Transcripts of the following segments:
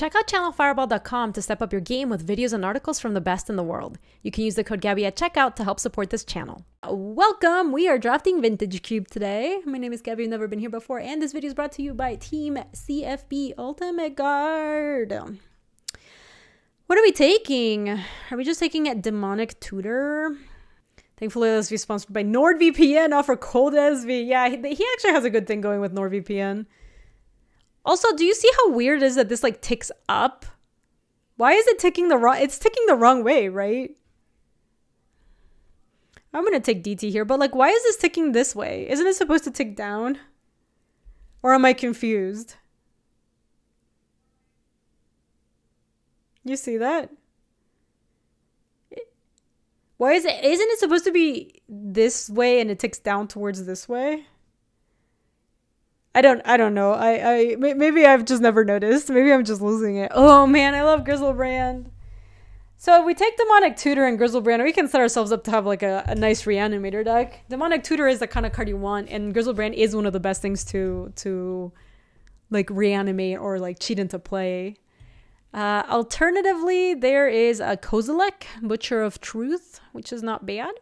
Check out channelfireball.com to step up your game with videos and articles from the best in the world. You can use the code Gaby at checkout to help support this channel. Welcome! We are drafting Vintage Cube today. My name is Gaby, I've never been here before, and this video is brought to you by Team CFB Ultimate Guard. What are we taking? Are we just taking a Demonic Tutor? Thankfully, this will be sponsored by NordVPN, offer cold SV. Yeah, he actually has a good thing going with NordVPN. Also, do you see how weird it is that this like ticks up? Why is it ticking the wrong? It's ticking the wrong way, right? I'm gonna take DT here, but like, why is this ticking this way? Isn't it supposed to tick down? Or am I confused? You see that? Why is it? Isn't it supposed to be this way and it ticks down towards this way? I don't know. Maybe I've just never noticed. Maybe I'm just losing it. Oh man, I love Grizzlebrand. So if we take Demonic Tutor and Grizzlebrand, we can set ourselves up to have like a nice Reanimator deck. Demonic Tutor is the kind of card you want, and Grizzlebrand is one of the best things to like reanimate or like cheat into play. Alternatively, there is a Kozilek, Butcher of Truth, which is not bad.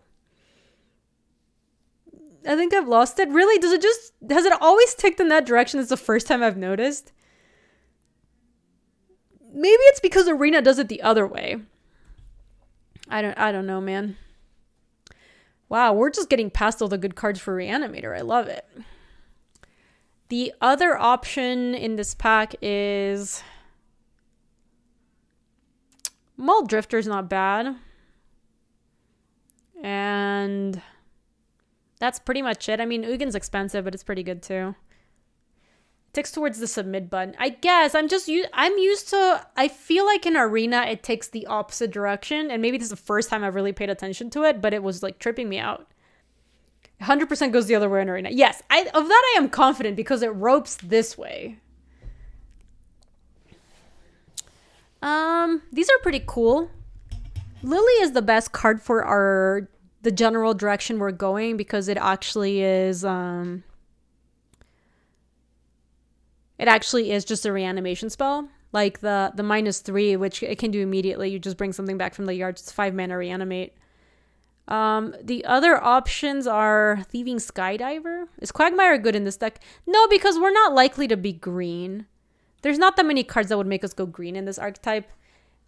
I think I've lost it. Really? Has it always ticked in that direction? It's the first time I've noticed. Maybe it's because Arena does it the other way. I don't know, man. Wow, we're just getting past all the good cards for Reanimator. I love it. The other option in this pack is Maul Drifter's not bad. And that's pretty much it. I mean, Ugin's expensive, but it's pretty good too. It ticks towards the submit button. I guess I'm used to, I feel like in Arena it takes the opposite direction, and maybe this is the first time I've really paid attention to it, but it was like tripping me out. 100% goes the other way in Arena. Yes, of that I am confident because it ropes this way. These are pretty cool. Lily is the best card for the general direction we're going because it actually is just a reanimation spell, like the -3, which it can do immediately. You just bring something back from the yard. It's 5 mana reanimate. The other options are Thieving Skydiver. Is Quagmire good in this deck? No, because we're not likely to be green. There's not that many cards that would make us go green in this archetype.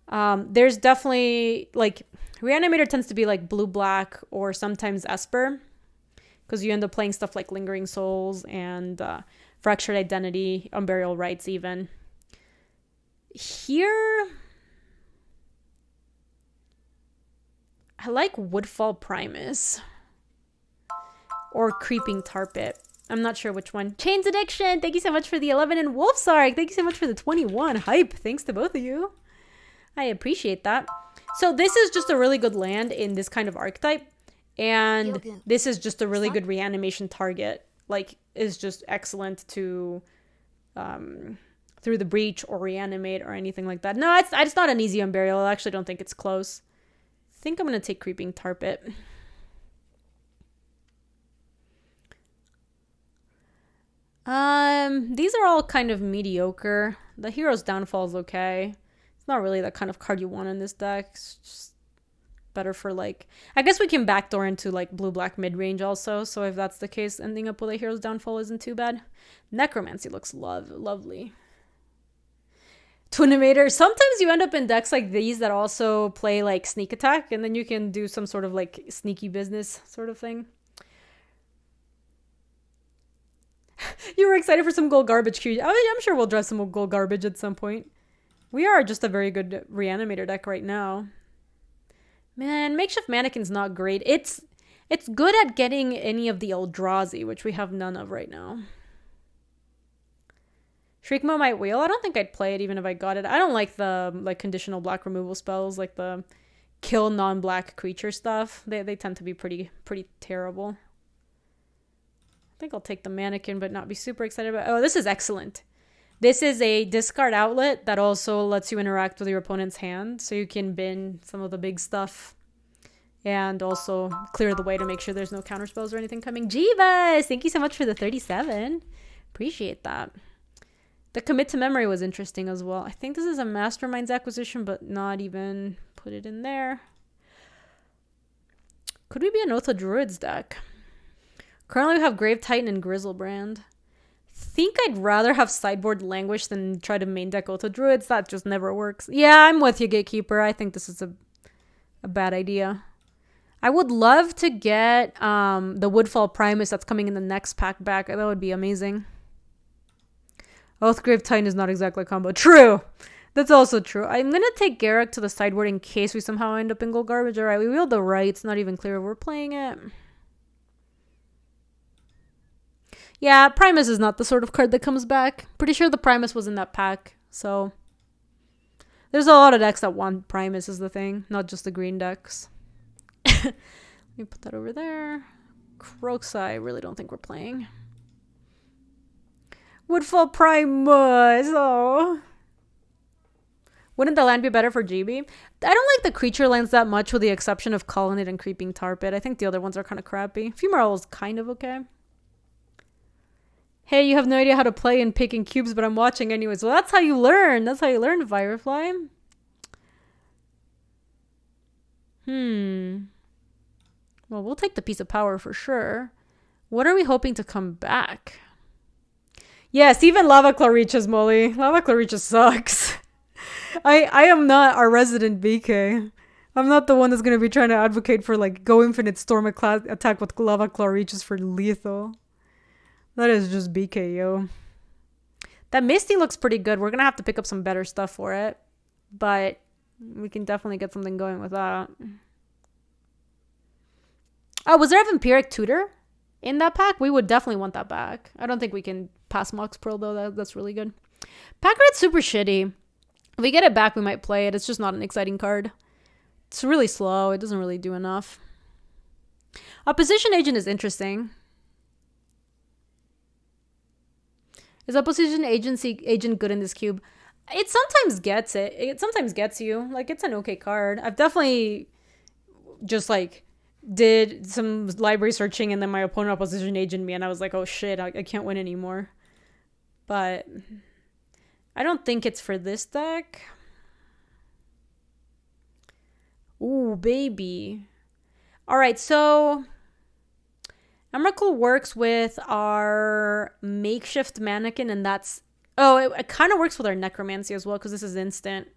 There's definitely like Reanimator tends to be like blue-black or sometimes Esper, because you end up playing stuff like Lingering Souls and Fractured Identity, Unburial Rites even. Here, I like Woodfall Primus or Creeping Tar Pit. I'm not sure which one. Chains Addiction, thank you so much for the 11, and Wolfsark, thank you so much for the 21. Hype, thanks to both of you. I appreciate that. So this is just a really good land in this kind of archetype, and this is just a really good reanimation target. Like, is just excellent to through the breach or reanimate or anything like that. No, it's not an easy Unburial. I actually don't think it's close. I think I'm gonna take Creeping Tar Pit. These are all kind of mediocre. The Hero's Downfall is okay. It's not really that kind of card you want in this deck. It's just better for like, I guess we can backdoor into like blue-black mid-range also. So if that's the case, ending up with a Hero's Downfall isn't too bad. Necromancy looks lovely. Twinimator. Sometimes you end up in decks like these that also play like Sneak Attack, and then you can do some sort of like sneaky business sort of thing. You were excited for some gold garbage, Q. I'm sure we'll draw some gold garbage at some point. We are just a very good Reanimator deck right now. Man, Makeshift Mannequin's not great. It's good at getting any of the Eldrazi, which we have none of right now. Shriekmo Might Wheel. I don't think I'd play it even if I got it. I don't like the like conditional black removal spells, like the kill non-black creature stuff. They tend to be pretty terrible. I think I'll take the Mannequin, but not be super excited about. Oh, this is excellent. This is a discard outlet that also lets you interact with your opponent's hand, so you can bin some of the big stuff and also clear the way to make sure there's no counterspells or anything coming. Jeebus! Thank you so much for the 37. Appreciate that. The commit to memory was interesting as well. I think this is a Masterminds acquisition, but not even put it in there. Could we be an Oath of Druids deck? Currently we have Grave Titan and Grizzlebrand. Think I'd rather have sideboard Languish than try to main deck Oath of Druids. That just never works. Yeah, I'm with you, Gatekeeper. I think this is a bad idea. I would love to get the Woodfall Primus that's coming in the next pack back. That would be amazing. Oath Grave Titan is not exactly a combo. True! That's also true. I'm going to take Garruk to the sideboard in case we somehow end up in gold garbage. Alright, we wheeled the right. It's not even clear if we're playing it. Yeah, Primus is not the sort of card that comes back. Pretty sure the Primus was in that pack. So, there's a lot of decks that want Primus is the thing. Not just the green decks. Let me put that over there. Croaks, I really don't think we're playing. Woodfall Primus. Oh. Wouldn't the land be better for GB? I don't like the creature lands that much with the exception of Colonnade and Creeping Tar Pit. I think the other ones are kind of crappy. Fumarole is kind of okay. Hey, you have no idea how to play in picking cubes, but I'm watching anyways. Well, that's how you learn. That's how you learn, Firefly. Well, we'll take the piece of power for sure. What are we hoping to come back? Yes, even Lava Clarichas, Molly. Lava Clarichas sucks. I am not our resident BK. I'm not the one that's going to be trying to advocate for, like, Go Infinite Storm attack with Lava Clarichas for lethal. That is just BK, yo. That Misty looks pretty good. We're going to have to pick up some better stuff for it. But we can definitely get something going with that. Oh, was there a Vampiric Tutor in that pack? We would definitely want that back. I don't think we can pass Mox Pearl, though. That's really good. Pack Rat's super shitty. If we get it back, we might play it. It's just not an exciting card. It's really slow. It doesn't really do enough. Opposition Agent is interesting. Is Opposition Agent good in this cube? It sometimes gets it. It sometimes gets you. Like, it's an okay card. I've definitely just, like, did some library searching and then my opponent Opposition Agent me and I was like, oh shit, I can't win anymore. But I don't think it's for this deck. Ooh, baby. Alright, so Emrakul works with our Makeshift Mannequin, and that's... Oh, it kind of works with our Necromancy as well, because this is instant.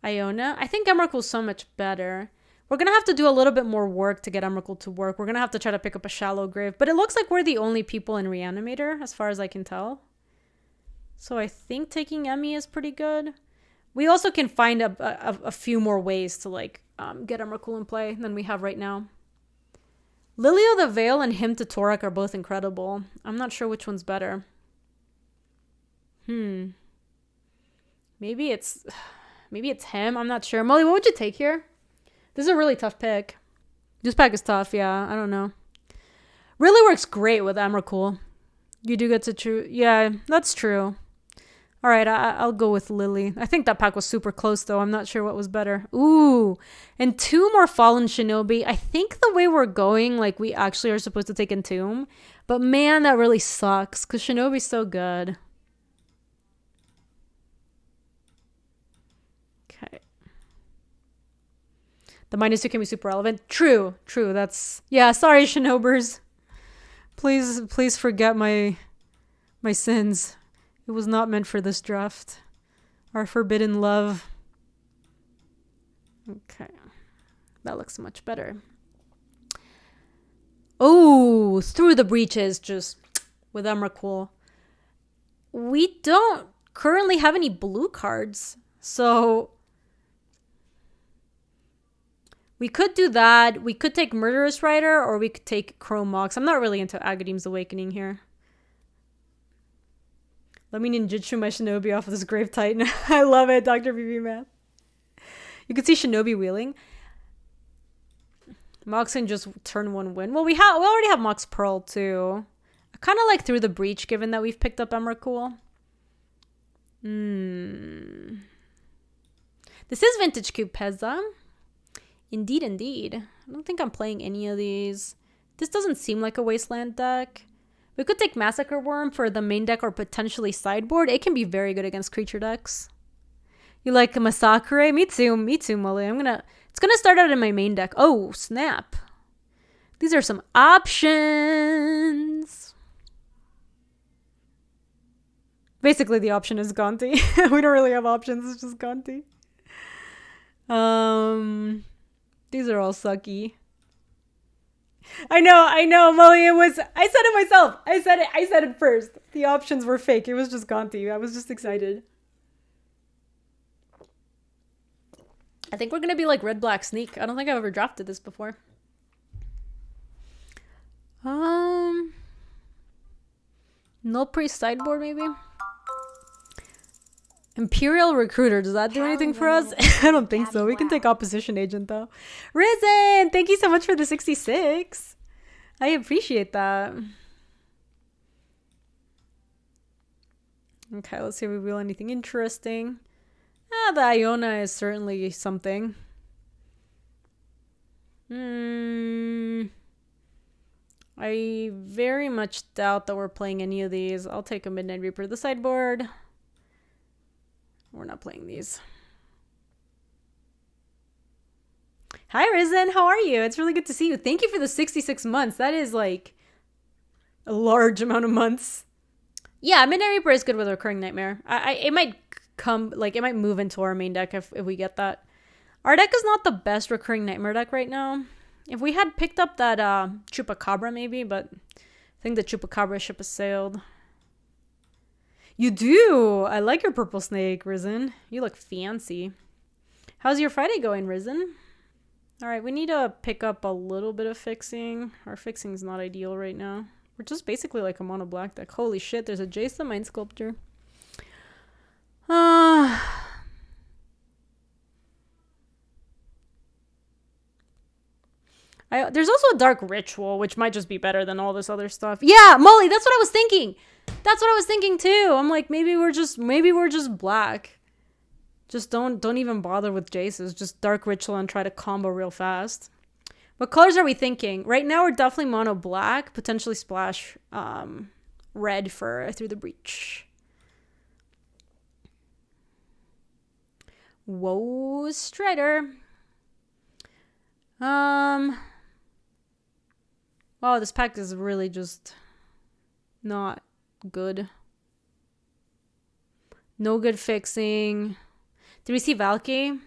Iona. I think Emrakul's so much better. We're going to have to do a little bit more work to get Emrakul to work. We're going to have to try to pick up a Shallow Grave. But it looks like we're the only people in Reanimator, as far as I can tell. So I think taking Emmy is pretty good. We also can find a few more ways to, like, get Emrakul in play than we have right now. Lily of the Veil and Hymn to Torak are both incredible. I'm not sure which one's better. Maybe it's him. I'm not sure. Molly, what would you take here? This is a really tough pick. This pack is tough, yeah. I don't know. Really works great with Emrakul. You do get to choose. Yeah, that's true. All right, I'll go with Lily. I think that pack was super close, though. I'm not sure what was better. Ooh, and 2 more Fallen Shinobi. I think the way we're going, like, we actually are supposed to take Entomb. But man, that really sucks, because Shinobi's so good. Okay. The -2 can be super relevant. True. That's... Yeah, sorry, Shinobers. Please forget my sins. It was not meant for this draft. Our forbidden love. Okay. That looks much better. Oh, Through the Breaches just with Emrakul. We don't currently have any blue cards. So we could do that. We could take Murderous Rider or we could take Chrome Mox. I'm not really into Agadeem's Awakening here. Let me ninjutsu my Shinobi off of this Grave Titan. I love it, Dr. BB Man. You can see Shinobi wheeling. Mox can just turn 1 win. Well, we already have Mox Pearl too. I kind of like Through the Breach, given that we've picked up Emrakul. This is Vintage Cube Pezza. Indeed. I don't think I'm playing any of these. This doesn't seem like a Wasteland deck. We could take Massacre Worm for the main deck or potentially sideboard. It can be very good against creature decks. You like Massacre? Me too, Molly. It's gonna start out in my main deck. Oh, snap. These are some options. Basically, the option is Gonti. We don't really have options. It's just Gonti. These are all sucky. I know, Molly. I said it myself. I said it first. The options were fake. It was just Gonti. I was just excited. I think we're gonna be like red black sneak. I don't think I've ever drafted this before. No priest sideboard maybe. Imperial Recruiter, does that do anything for us? I don't think so. We can take Opposition Agent though. Risen, thank you so much for the 66. I appreciate that. Okay, let's see if we wheel anything interesting. The Iona is certainly something. I very much doubt that we're playing any of these. I'll take a Midnight Reaper to the sideboard. We're not playing these. Hi, Risen. How are you? It's really good to see you. Thank you for the 66 months. That is like a large amount of months. Yeah, Midnight Reaper is good with Recurring Nightmare. It might it might move into our main deck if we get that. Our deck is not the best Recurring Nightmare deck right now. If we had picked up that Chupacabra maybe, but I think the Chupacabra ship has sailed. You do! I like your purple snake, Risen. You look fancy. How's your Friday going, Risen? Alright, we need to pick up a little bit of fixing. Our fixing's not ideal right now. We're just basically like a mono black deck. Holy shit, there's a Jace the Mind Sculptor. There's also a Dark Ritual, which might just be better than all this other stuff. Yeah, Molly, that's what I was thinking. That's what I was thinking too. I'm like, maybe we're just black. Just don't even bother with Jaces. Just Dark Ritual and try to combo real fast. What colors are we thinking? Right now we're definitely mono black, potentially splash red for Through the Breach. Whoa, Strider. Wow, this pack is really just not good. No good fixing. Did we see Valky?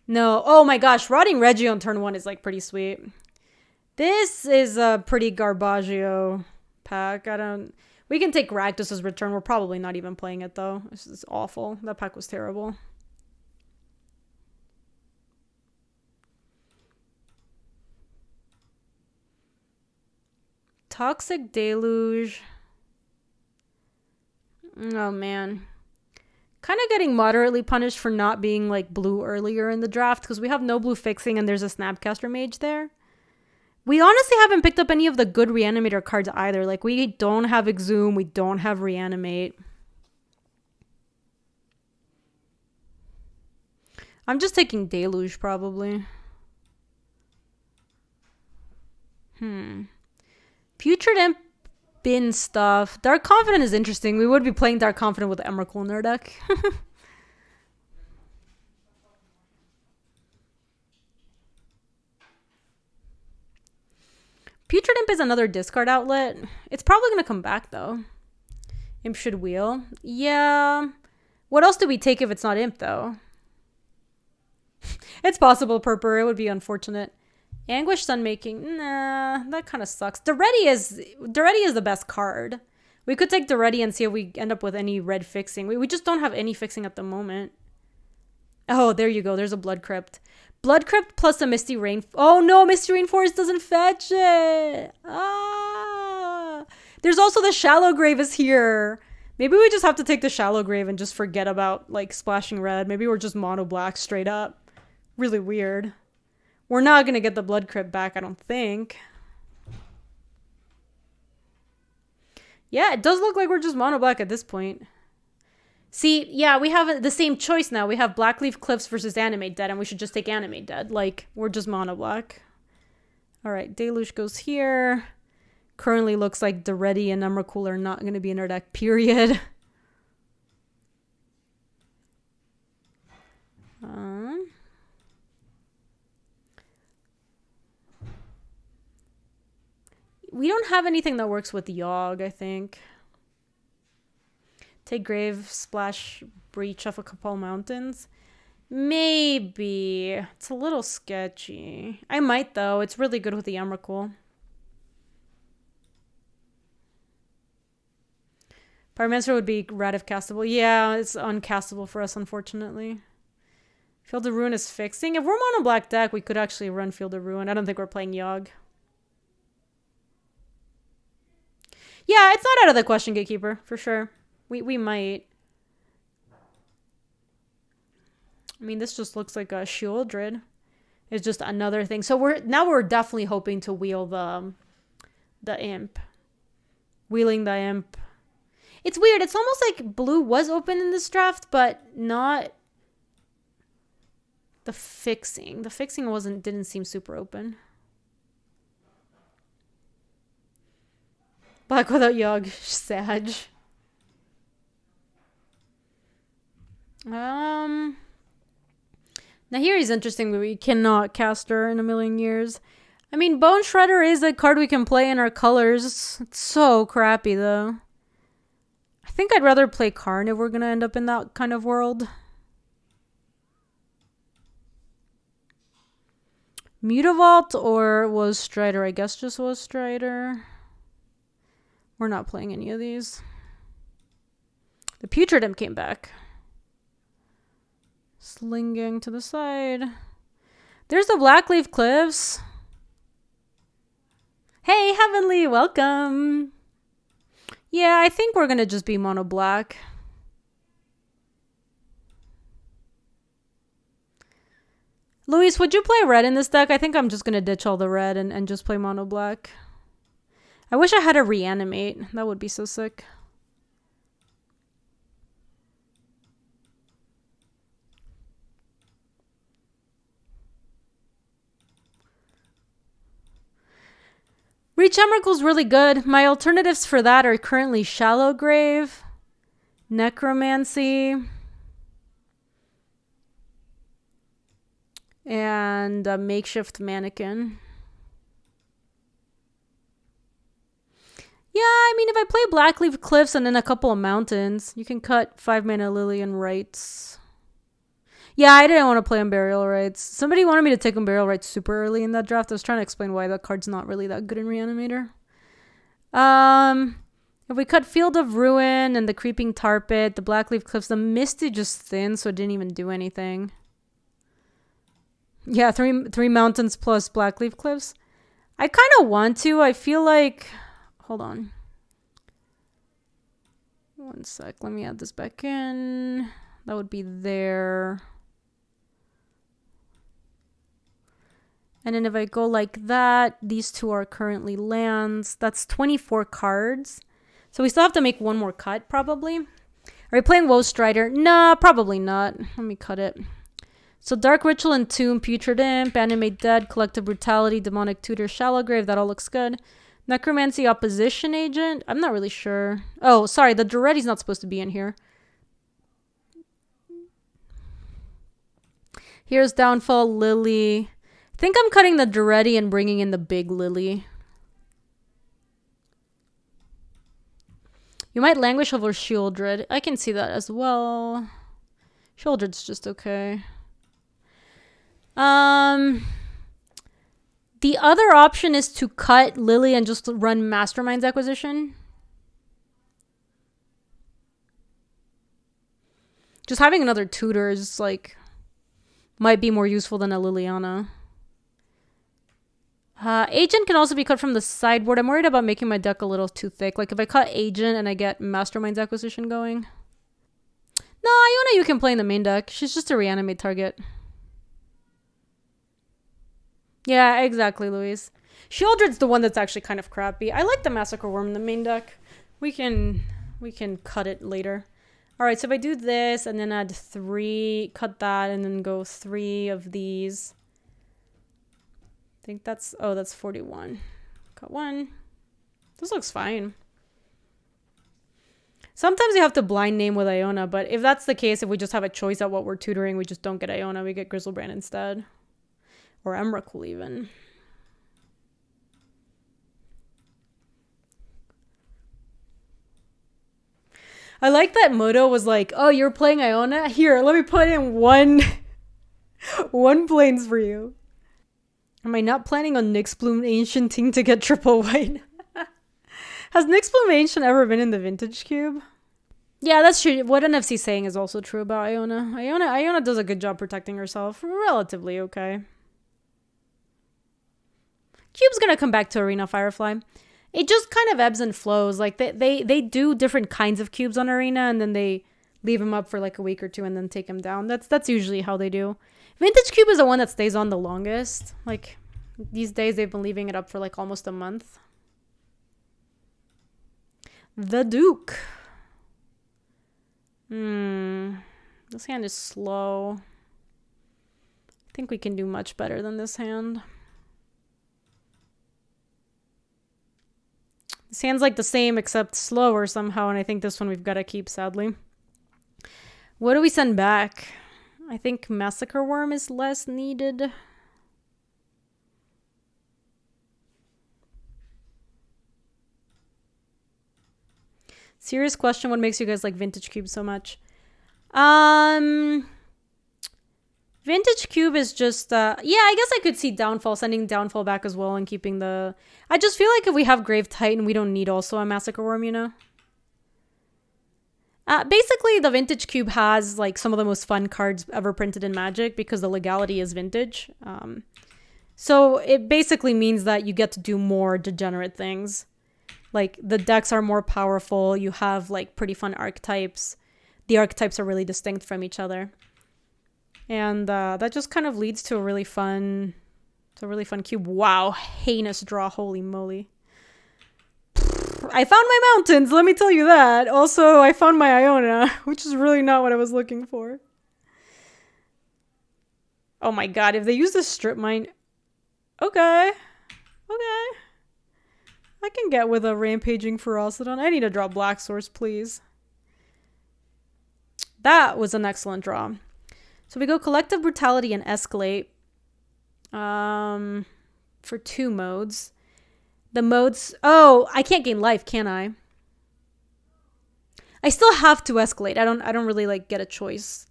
No. Oh my gosh, Rotting Reggie on turn 1 is like pretty sweet. This is a pretty Garbaggio pack. We can take Rakdos' Return. We're probably not even playing it though. This is awful. That pack was terrible. Toxic Deluge. Oh man. Kind of getting moderately punished for not being like blue earlier in the draft because we have no blue fixing and there's a Snapcaster Mage there. We honestly haven't picked up any of the good Reanimator cards either. Like we don't have Exhume, we don't have Reanimate. I'm just taking Deluge probably. Putrid Imp bin stuff. Dark Confident is interesting. We would be playing Dark Confident with Emrakul in our deck. Putrid Imp is another discard outlet. It's probably going to come back though. Imp should wheel. Yeah. What else do we take if it's not Imp though? It's possible, Purpur. It would be unfortunate. Anguish Sunmaking. Nah, that kind of sucks. Daretti is the best card. We could take Daretti and see if we end up with any red fixing. We just don't have any fixing at the moment. Oh, there you go. There's a Blood Crypt. Blood Crypt plus a Misty Rain. Oh no, Misty Rainforest doesn't fetch it. Ah. There's also the Shallow Grave is here. Maybe we just have to take the Shallow Grave and just forget about like splashing red. Maybe we're just mono black straight up. Really weird. We're not going to get the Blood Crypt back, I don't think. Yeah, it does look like we're just mono black at this point. See, yeah, we have the same choice now. We have Blackleaf Cliffs versus Animate Dead, and we should just take Animate Dead. Like, we're just mono black. All right, Deluge goes here. currently looks like Duretti and Emrakul are not going to be in our deck, period. We don't have anything that works with Yogg, I think. Take Grave, splash, Breach off of Capel Mountains. Maybe. It's a little sketchy. I might, though. It's really good with the Emrakul. Pyromancer would be red if castable. Yeah, it's uncastable for us, unfortunately. Field of Ruin is fixing. If we're mono black deck, we could actually run Field of Ruin. I don't think we're playing Yogg. Yeah, it's not out of the question, Gatekeeper, for sure. We might. I mean, this just looks like a Shieldred. It's just another thing. So we're definitely hoping to wheel the imp. Wheeling the imp. It's weird. It's almost like blue was open in this draft, but not the fixing. The fixing didn't seem super open. Black without Yogg, Sag. Nahiri's interesting, but we cannot cast her in a million years. I mean, Bone Shredder is a card we can play in our colors. It's so crappy, though. I think I'd rather play Karn if we're going to end up in that kind of world. Mutavault or Was Strider? I guess just Was Strider. We're not playing any of these. The Putrid Imp came back. Slinging to the side. There's the Blackleaf Cliffs. Hey, Heavenly, welcome. Yeah, I think we're going to just be mono black. Luis, would you play red in this deck? I think I'm just going to ditch all the red and just play mono black. I wish I had a reanimate. That would be so sick. Reach Emrakul's really good. My alternatives for that are currently Shallow Grave, Necromancy, and a Makeshift Mannequin. Yeah, I mean, if I play Blackleaf Cliffs and then a couple of mountains, you can cut 5-mana Lillian Rites. Yeah, I didn't want to play Unburial Rites. Somebody wanted me to take Unburial Rites super early in that draft. I was trying to explain why that card's not really that good in Reanimator. If we cut Field of Ruin and the Creeping Tar Pit, the Blackleaf Cliffs, the Misty just thin, so it didn't even do anything. Yeah, three mountains plus Blackleaf Cliffs. I kind of want to. I feel like... Hold on. One sec. Let me add this back in. That would be there. And then if I go like that, these two are currently lands. That's 24 cards. So we still have to make one more cut, probably. Are we playing Woe Strider? Nah, probably not. Let me cut it. So Dark Ritual and Tomb, Putrid Imp, Animate Dead, Collective Brutality, Demonic Tutor, Shallow Grave. That all looks good. Necromancy Opposition Agent. I'm not really sure. Oh, sorry. The Duretti's not supposed to be in here. Here's Downfall, Lily. I think I'm cutting the Duretti and bringing in the big Lily. You might languish over Shieldred. I can see that as well. Shieldred's just okay. The other option is to cut Lily and just run Mastermind's Acquisition. Just having another tutor is like... might be more useful than a Liliana. Agent can also be cut from the sideboard. I'm worried about making my deck a little too thick. Like if I cut Agent and I get Mastermind's Acquisition going. No, Iona you can play in the main deck. She's just a reanimate target. Yeah, exactly, Louise. Shieldred's the one that's actually kind of crappy. I like the Massacre Worm in the main deck. We can cut it later. Alright, so if I do this and then add 3, cut that, and then go 3 of these. I think that's... oh, that's 41. Cut 1. This looks fine. Sometimes you have to blind name with Iona, but if that's the case, if we just have a choice at what we're tutoring, we just don't get Iona, we get Grizzlebrand instead. Or Emrakul even. I like that Moto was like, oh, you're playing Iona? Here, let me put in one planes for you. Am I not planning on Nyxbloom Ancient Ting to get triple white? Has Nyxbloom Ancient ever been in the Vintage Cube? Yeah, that's true. What NFC's saying is also true about Iona. Iona does a good job protecting herself. Relatively okay. Cube's gonna come back to Arena Firefly. It just kind of ebbs and flows. Like they do different kinds of cubes on Arena and then they leave them up for like a week or two and then take them down. That's usually how they do. Vintage Cube is the one that stays on the longest. Like these days they've been leaving it up for like almost a month. The Duke. This hand is slow. I think we can do much better than this hand. This hand's like the same except slower somehow, and I think this one we've got to keep, sadly. What do we send back? I think Massacre Worm is less needed. Serious question, what makes you guys like Vintage Cube so much? Vintage Cube is just, yeah, I guess I could see Downfall, sending Downfall back as well and keeping the... I just feel like if we have Grave Titan, we don't need also a Massacre Worm, you know? Basically, the Vintage Cube has like some of the most fun cards ever printed in Magic because the legality is vintage. So it basically means that you get to do more degenerate things. Like, the decks are more powerful. You have, like, pretty fun archetypes. The archetypes are really distinct from each other. And that just kind of leads to a really fun cube. Wow, heinous draw. Holy moly. I found my mountains, let me tell you that. Also, I found my Iona, which is really not what I was looking for. Oh my god, if they use the strip mine... Okay. Okay. I can get with a Rampaging Ferocidon. I need to draw Black Source, please. That was an excellent draw. So we go Collective Brutality and Escalate. For 2 modes. The modes... Oh, I can't gain life, can I? I still have to Escalate. I don't really, like, get a choice.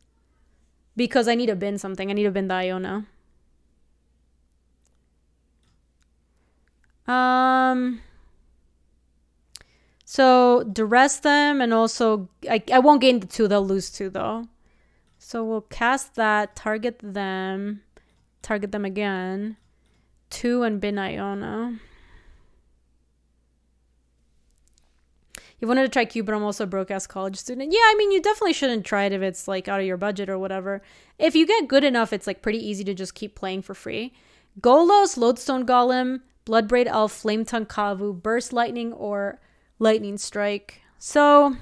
Because I need to bin something. I need to bin the Iona. So, duress them, and also... I won't gain the 2, they'll lose 2, though. So, we'll cast that, target them again. 2 and bin Iona. You wanted to try Cube, but I'm also a broke-ass college student. Yeah, I mean, you definitely shouldn't try it if it's, like, out of your budget or whatever. If you get good enough, it's, like, pretty easy to just keep playing for free. Golos, Lodestone Golem, Bloodbraid Elf, Flametongue Kavu, Burst Lightning, or Lightning Strike. So...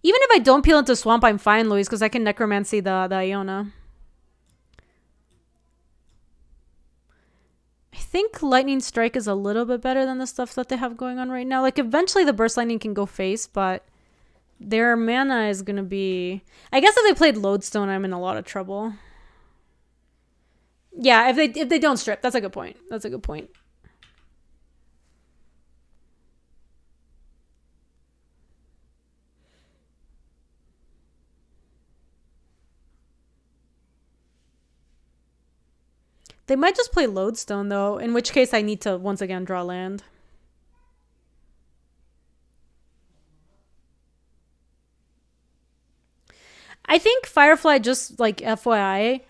Even if I don't peel into Swamp, I'm fine, Louise, because I can Necromancy the Iona. I think Lightning Strike is a little bit better than the stuff that they have going on right now. Like, eventually the Burst Lightning can go face, but their mana is going to be... I guess if they played Lodestone, I'm in a lot of trouble. Yeah, if they don't strip, that's a good point. That's a good point. They might just play Lodestone, though, in which case I need to, once again, draw land. I think Firefly, just like FYI,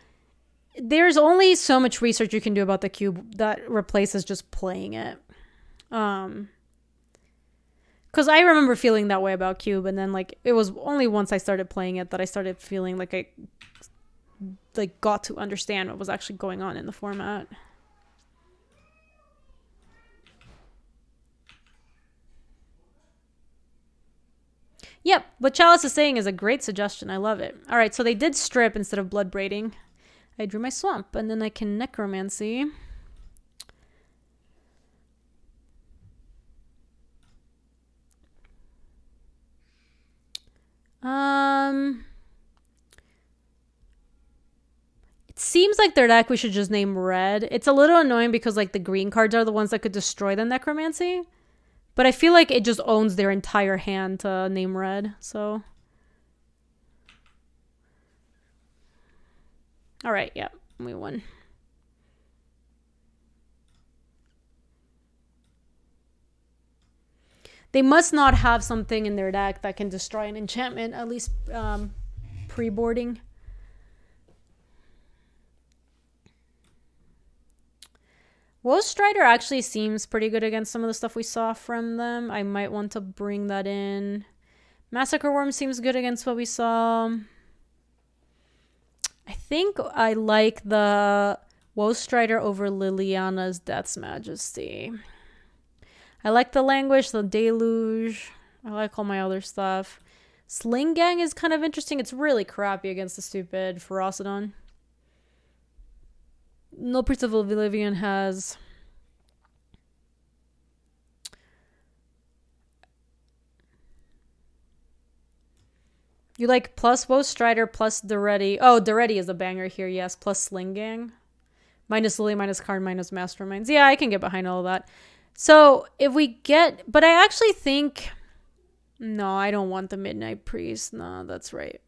there's only so much research you can do about the cube that replaces just playing it. Because I remember feeling that way about cube, and then, like, it was only once I started playing it that I started feeling like I... like got to understand what was actually going on in the format. Yep, what Chalice is saying is a great suggestion. I love it. All right, so they did strip instead of blood braiding. I drew my swamp, and then I can necromancy. It seems like their deck we should just name red. It's a little annoying because like the green cards are the ones that could destroy the necromancy. But I feel like it just owns their entire hand to name red, so. Alright, yeah, we won. They must not have something in their deck that can destroy an enchantment, at least pre-boarding. Woe Strider actually seems pretty good against some of the stuff we saw from them. I might want to bring that in. Massacre Worm seems good against what we saw. I think I like the Woe Strider over Liliana's Death's Majesty. I like the Languish, the Deluge. I like all my other stuff. Sling Gang is kind of interesting. It's really crappy against the stupid Ferocidon. No Priest of Oblivion has... You like plus Woe Strider plus Daretti. Oh, Daretti is a banger here, yes. Plus Sling Gang. Minus Lily, minus Karn, minus Masterminds. Yeah, I can get behind all of that. So, if we get... But I actually think... No, I don't want the Midnight Priest. No, that's right.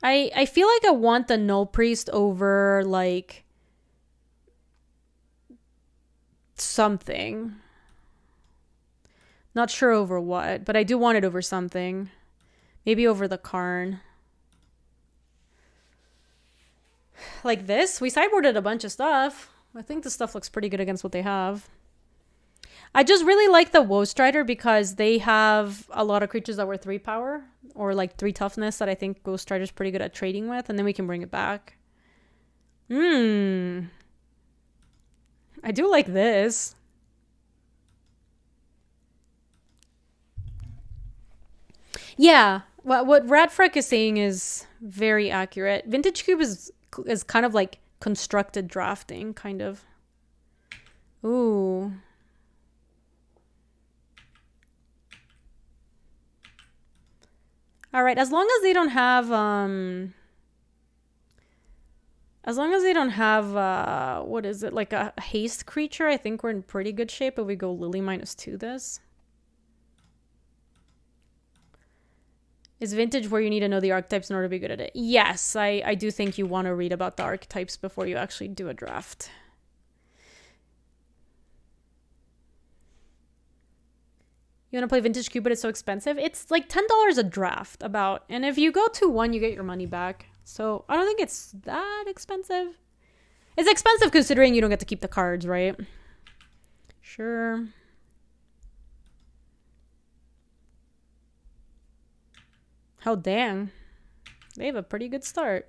I feel like I want the Null Priest over, like... something. Not sure over what, but I do want it over something. Maybe over the Karn. Like this? We sideboarded a bunch of stuff. I think this stuff looks pretty good against what they have. I just really like the Woe Strider because they have a lot of creatures that were 3 power or like 3 toughness that I think Ghost Strider's pretty good at trading with, and then we can bring it back. I do like this. Yeah, what Radfreck is saying is very accurate. Vintage Cube is kind of like constructed drafting, kind of. Ooh. All right, as long as they don't have what is it, like a haste creature, I think we're in pretty good shape if we go Lily -2 this. Is Vintage where you need to know the archetypes in order to be good at it? Yes, I do think you want to read about the archetypes before you actually do a draft. You want to play Vintage Cube, but it's so expensive? It's like $10 a draft, about. And if you go 2-1, you get your money back. So I don't think it's that expensive. It's expensive considering you don't get to keep the cards, right? Sure. Oh, dang. They have a pretty good start.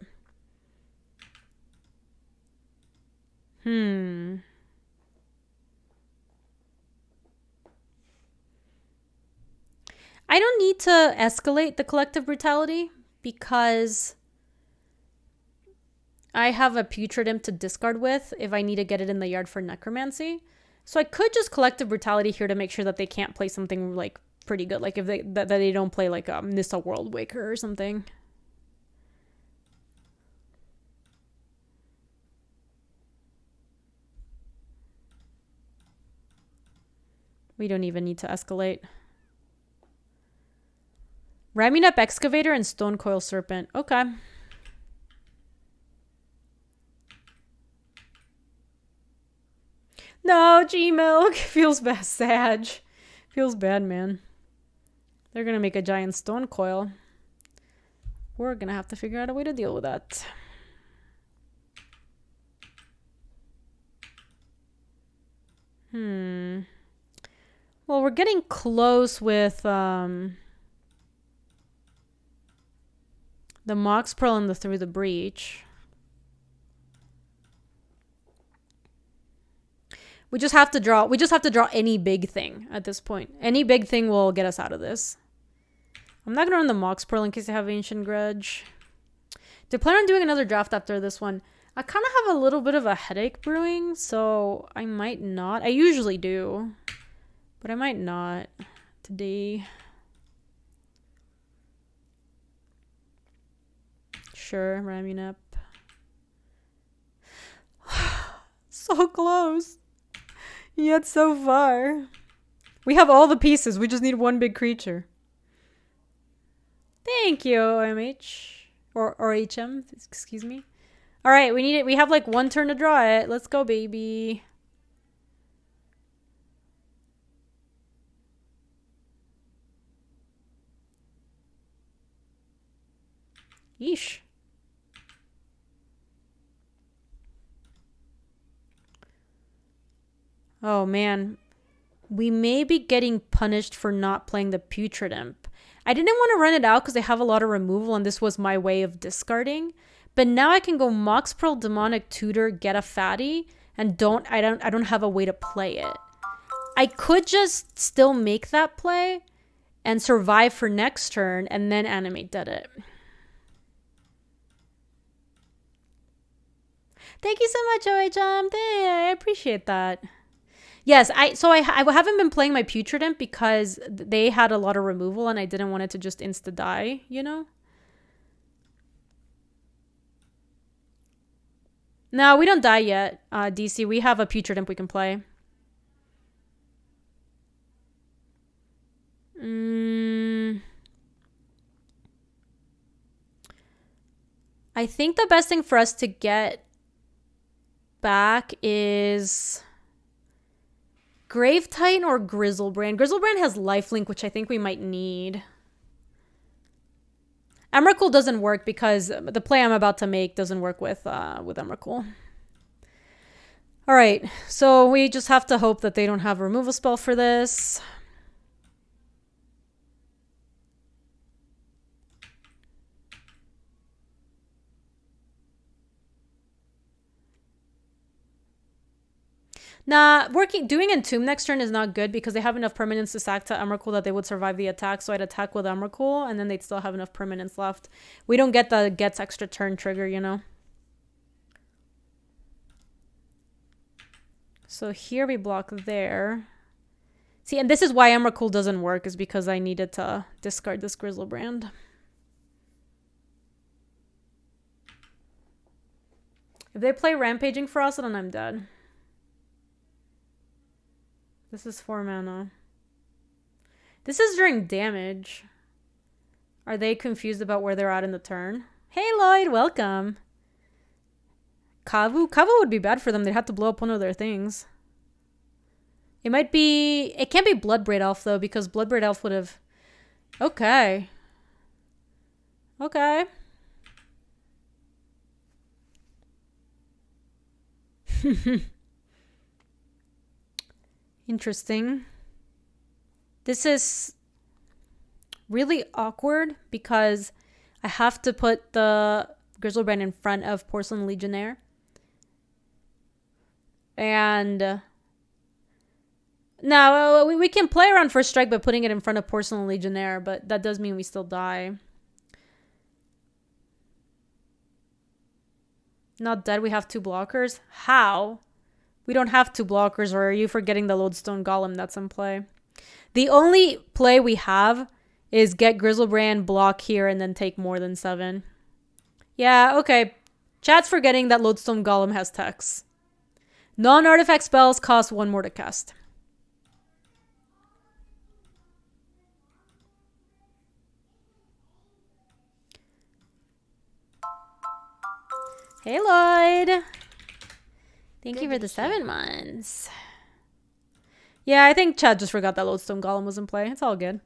I don't need to escalate the collective brutality because I have a Putrid Imp to discard with if I need to get it in the yard for necromancy. So I could just collective brutality here to make sure that they can't play something like pretty good, like if that they don't play like Nissa World Waker or something. We don't even need to escalate. Ramming Up Excavator and Stone Coil Serpent. Okay. No, G-Milk. Feels bad. Sag. Feels bad, man. They're going to make a giant stone coil. We're going to have to figure out a way to deal with that. Well, we're getting close with the Mox Pearl and the Through the Breach. We just have to draw any big thing at this point. Any big thing will get us out of this. I'm not going to run the Mox Pearl in case I have Ancient Grudge. They plan on doing another draft after this one. I kind of have a little bit of a headache brewing, so I might not. I usually do, but I might not today. Sure, ramming up. So close, yet so far. We have all the pieces. We just need one big creature. Thank you, OMH. Or HM, excuse me. All right, we need it. We have like one turn to draw it. Let's go, baby. Yeesh. Oh, man. We may be getting punished for not playing the Putrid Imp. I didn't want to run it out because they have a lot of removal, and this was my way of discarding. But now I can go Mox Pearl, Demonic Tutor, get a fatty, and I don't have a way to play it. I could just still make that play and survive for next turn and then animate dead it. Thank you so much, OHM. I appreciate that. Yes, I haven't been playing my Putrid Imp because they had a lot of removal and I didn't want it to just insta-die, you know? No, we don't die yet, DC. We have a Putrid Imp we can play. I think the best thing for us to get back is Grave Titan or Grizzlebrand. Grizzlebrand has lifelink, which I think we might need. Emrakul doesn't work because the play I'm about to make doesn't work with Emrakul. All right, so we just have to hope that they don't have a removal spell for this. Nah, doing Entomb next turn is not good because they have enough permanence to sack to Emrakul that they would survive the attack. So I'd attack with Emrakul and then they'd still have enough permanence left. We don't get the gets extra turn trigger, you know. So here we block there. See, and this is why Emrakul doesn't work, is because I needed to discard this Grizzlebrand. If they play Rampaging Frost, then I'm dead. This is 4 mana. This is during damage. Are they confused about where they're at in the turn? Hey Lloyd, welcome. Kavu? Kavu would be bad for them. They'd have to blow up one of their things. It might be... It can't be Bloodbraid Elf though, because Bloodbraid Elf would have... Okay. Okay. Interesting. This is really awkward because I have to put the Grizzlebrand in front of Porcelain Legionnaire. And no, we can play around First Strike by putting it in front of Porcelain Legionnaire, but that does mean we still die. Not dead, we have 2 blockers? How? We don't have 2 blockers, or are you forgetting the Lodestone Golem that's in play? The only play we have is get Grizzlebrand, block here, and then take more than 7. Yeah, okay. Chat's forgetting that Lodestone Golem has text. Non-artifact spells cost 1 more to cast. Hey, Lloyd. Thank you for the 7 months. Yeah, I think Chad just forgot that Lodestone Golem was in play. It's all good.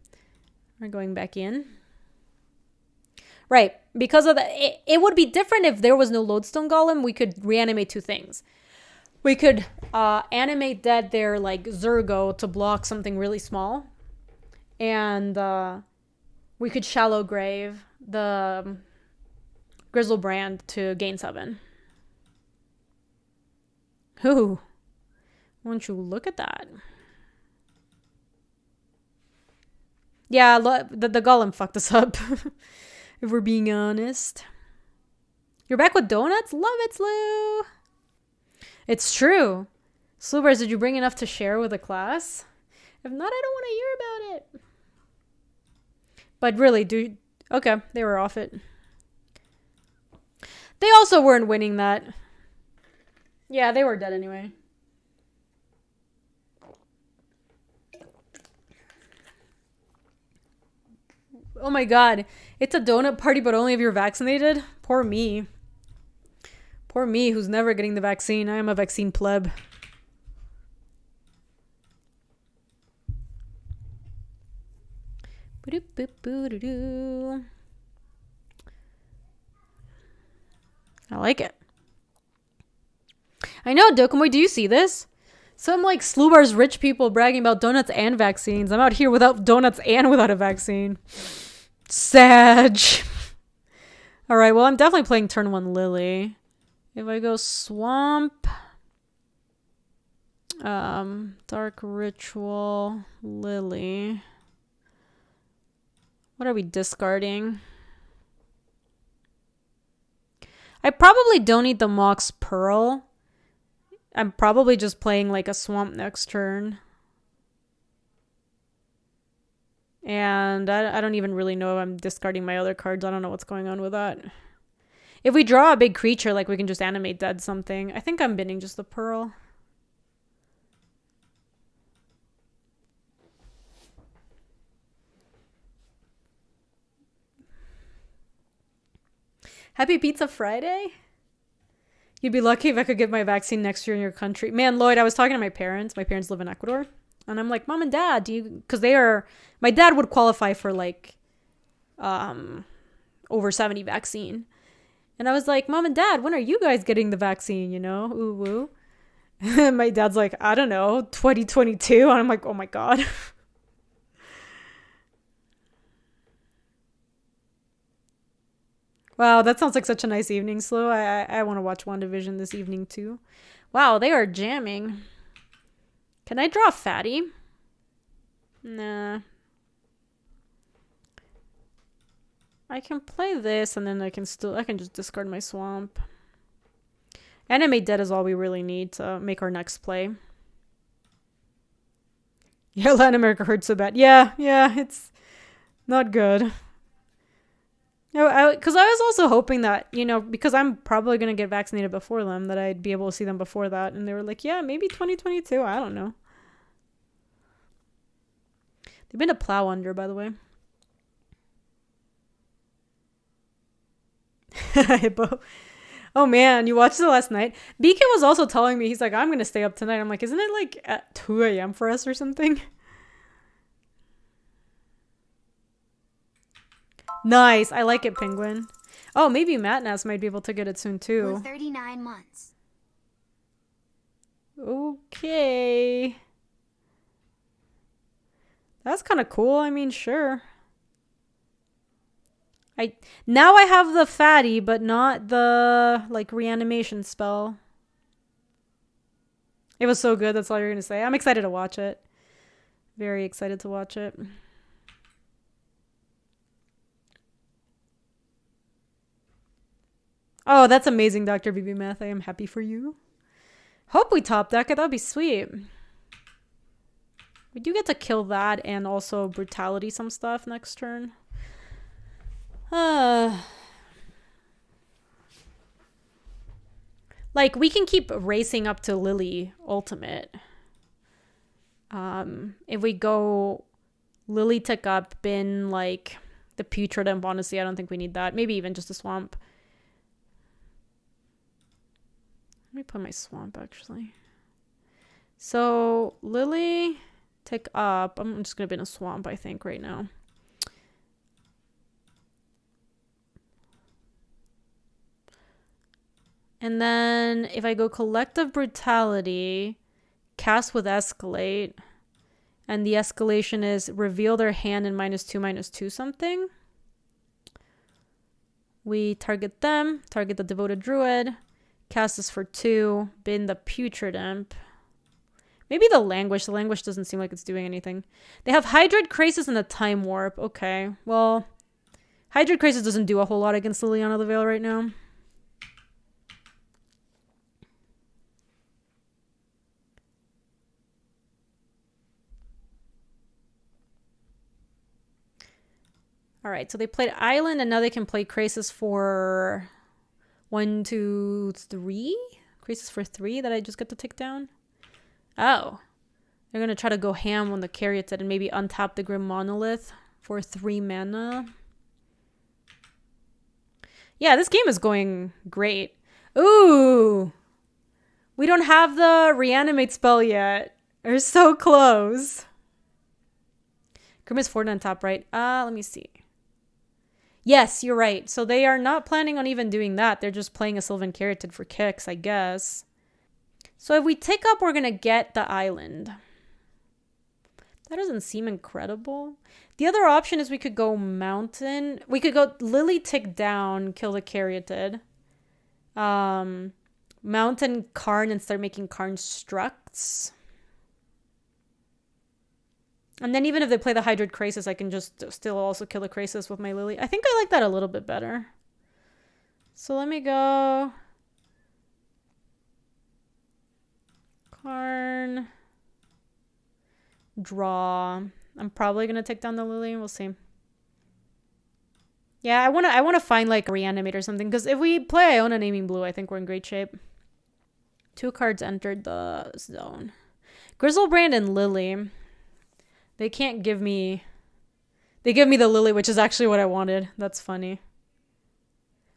We're going back in. Right. Because of that, it would be different if there was no Lodestone Golem. We could reanimate 2 things. We could animate dead their like Zergo to block something really small. And we could Shallow Grave the Grizzlebrand to gain 7. Ooh, won't you look at that? Yeah, the Golem fucked us up, if we're being honest. You're back with donuts? Love it, Slew. It's true. Slewbars, did you bring enough to share with the class? If not, I don't want to hear about it. But really, dude. Okay, they were off it. They also weren't winning that. Yeah, they were dead anyway. Oh my god. It's a donut party, but only if you're vaccinated? Poor me. Poor me, who's never getting the vaccine. I am a vaccine pleb. I like it. I know, Dokomoy, do you see this? Some like Slewbars rich people bragging about donuts and vaccines. I'm out here without donuts and without a vaccine. Sag. Alright, well, I'm definitely playing turn 1 Lily. If I go Swamp, Dark Ritual, Lily. What are we discarding? I probably don't need the Mox Pearl. I'm probably just playing like a Swamp next turn. And I don't even really know if I'm discarding my other cards. I don't know what's going on with that. If we draw a big creature, like we can just animate dead something. I think I'm binning just the Pearl. Happy Pizza Friday? You'd be lucky if I could get my vaccine next year in your country. Man, Lloyd, I was talking to my parents. My parents live in Ecuador. And I'm like, Mom and Dad, do you... Because they are... My dad would qualify for, like, over 70 vaccine. And I was like, Mom and Dad, when are you guys getting the vaccine, you know? Ooh, woo. And my dad's like, I don't know, 2022? And I'm like, oh my God. Wow, that sounds like such a nice evening, Slow. I want to watch WandaVision this evening, too. Wow, they are jamming. Can I draw Fatty? Nah. I can play this, and then I can just discard my Swamp. Animate Dead is all we really need to make our next play. Yeah, Latin America hurts so bad. Yeah, it's not good. Because I was also hoping that, you know, because I'm probably going to get vaccinated before them, that I'd be able to see them before that. And they were like, yeah, maybe 2022. I don't know. They've been a plow under, by the way. Hippo. Oh man, you watched it last night? BK was also telling me, he's like, I'm going to stay up tonight. I'm like, isn't it like at 2 a.m. for us or something? Nice. I like it, Penguin. Oh, maybe Matnas might be able to get it soon, too. For 39 months. Okay. That's kind of cool. I mean, sure. Now I have the Fatty, but not the, like, reanimation spell. It was so good. That's all you're going to say. I'm excited to watch it. Very excited to watch it. Oh, that's amazing, Dr. BB Math. I am happy for you. Hope we top deck it. That'd be sweet. We do get to kill that and also Brutality some stuff next turn. Like, we can keep racing up to Lily Ultimate. If we go Lily Tick Up, bin, like, the Putrid and Honestly, I don't think we need that. Maybe even just a Swamp. Let me put my Swamp, actually. So, Lily, Tick Up. I'm just going to bin a Swamp, I think, right now. And then, if I go Collective Brutality, cast with Escalate, and the escalation is reveal their hand in -2/-2 something. We target them, target the Devoted Druid, cast this for 2, bin the Putrid Imp. Maybe the Languish. The Languish doesn't seem like it's doing anything. They have Hydroid Crisis and the Time Warp. Okay, well, Hydroid Crisis doesn't do a whole lot against Liliana the Veil right now. All right, so they played Island, and now they can play Krasis for 1, 2, 3. Krasis for 3 that I just get to take down. Oh, they're gonna try to go ham on the Caryatid and maybe untap the Grim Monolith for 3 mana. Yeah, this game is going great. Ooh, we don't have the reanimate spell yet. We're so close. Grim is 4 on top, right? Let me see. Yes, you're right. So they are not planning on even doing that. They're just playing a Sylvan Caryatid for kicks, I guess. So if we tick up, we're going to get the island. That doesn't seem incredible. The other option is we could go mountain. We could go Lily tick down, kill the Caryatid. Mountain Karn and start making Karn structs. And then even if they play the Hydroid Krasis, I can just still also kill the Krasis with my Lily. I think I like that a little bit better. So let me go... Karn. Draw. I'm probably going to take down the Lily. We'll see. Yeah, I want to find like a reanimate or something. Because if we play Iona Naming Blue, I think we're in great shape. 2 cards entered the zone. Grizzlebrand and Lily... They can't give me... They give me the Lily, which is actually what I wanted. That's funny.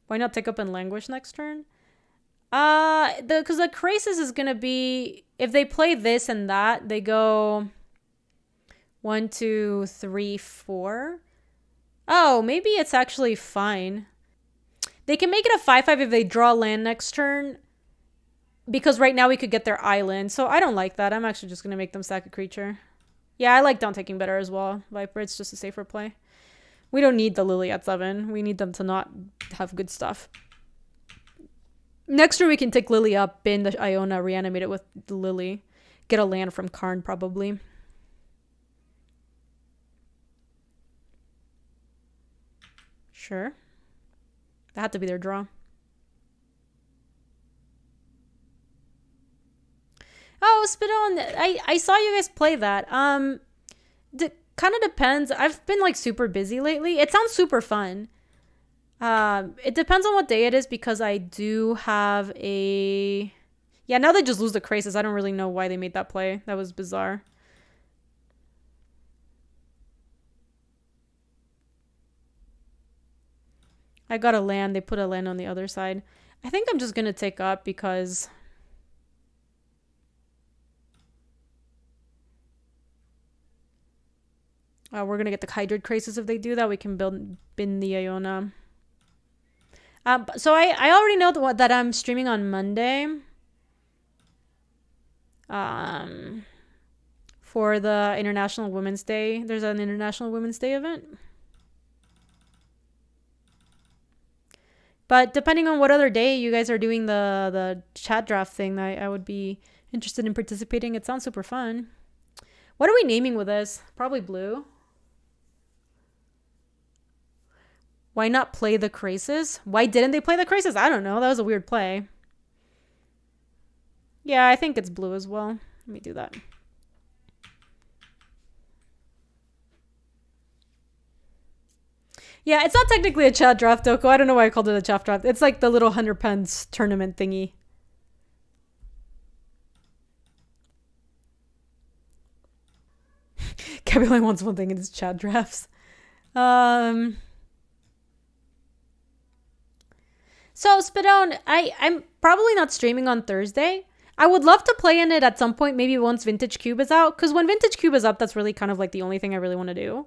Why not take up and Languish next turn? Because the Krasis is going to be... If they play this and that, they go... 1, 2, 3, 4. Oh, maybe it's actually fine. They can make it a 5/5 if they draw land next turn. Because right now we could get their island. So I don't like that. I'm actually just going to make them sack a creature. Yeah, I like Down Taking better as well. Viper, it's just a safer play. We don't need the Lily at 7. We need them to not have good stuff. Next turn we can take Lily up, bin the Iona, reanimate it with the Lily. Get a land from Karn, probably. Sure. That had to be their draw. Oh, Spidon, I saw you guys play that. Kind of depends. I've been like super busy lately. It sounds super fun. It depends on what day it is because I do have a... Yeah, now they just lose the Krasis. I don't really know why they made that play. That was bizarre. I got a land. They put a land on the other side. I think I'm just going to take up because... we're going to get the Hydroid Krasis if they do that. We can bin the Iona. So I already know that I'm streaming on Monday. For the International Women's Day. There's an International Women's Day event. But depending on what other day you guys are doing the chat draft thing, I would be interested in participating. It sounds super fun. What are we naming with this? Probably blue. Why not play the Krasis? Why didn't they play the Krasis? I don't know. That was a weird play. Yeah, I think it's blue as well. Let me do that. Yeah, it's not technically a chat draft, Doko. I don't know why I called it a chat draft. It's like the little 100 pence tournament thingy. Gaby only wants one thing in his chat drafts. So, Spadone, I'm probably not streaming on Thursday. I would love to play in it at some point, maybe once Vintage Cube is out. Because when Vintage Cube is up, that's really kind of like the only thing I really want to do.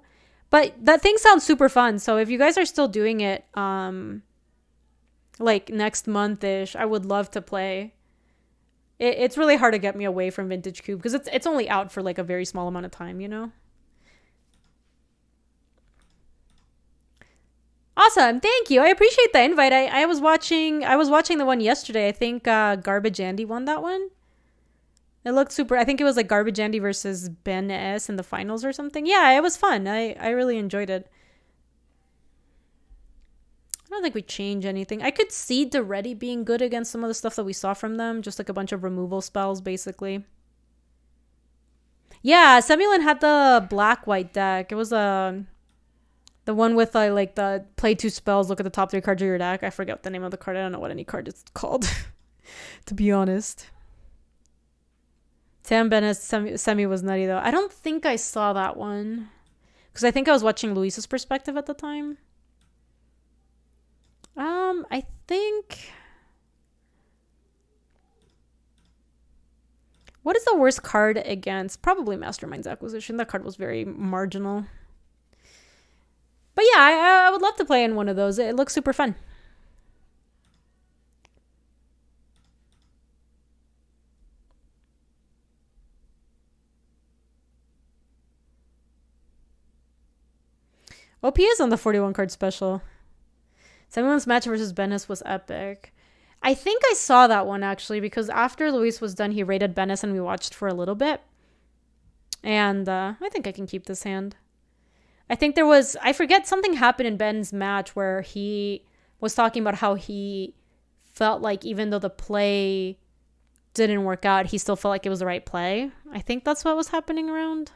But that thing sounds super fun. So if you guys are still doing it, like next month-ish, I would love to play. It's really hard to get me away from Vintage Cube because it's only out for like a very small amount of time, you know? Awesome. Thank you. I appreciate the invite. I was watching the one yesterday. I think Garbage Andy won that one. It looked super. I think it was like Garbage Andy versus Ben S in the finals or something. Yeah, it was fun. I really enjoyed it. I don't think we change anything. I could see Deretti being good against some of the stuff that we saw from them. Just like a bunch of removal spells, basically. Yeah, Semulin had the black-white deck. It was a The one with like the play 2 spells, look at the top 3 cards of your deck. I forget the name of the card. I don't know what any card is called, to be honest. Sam Bennett's semi was nutty though. I don't think I saw that one. Because I think I was watching Luis's perspective at the time. I think... What is the worst card against? Probably Mastermind's Acquisition. That card was very marginal. But yeah, I would love to play in one of those. It looks super fun. OP is on the 41 card special. Someone's match versus Bennis was epic. I think I saw that one actually because after Luis was done, he rated Bennis and we watched for a little bit. And I think I can keep this hand. I think there was, I forget, something happened in Ben's match where he was talking about how he felt like even though the play didn't work out, he still felt like it was the right play. I think that's what was happening around.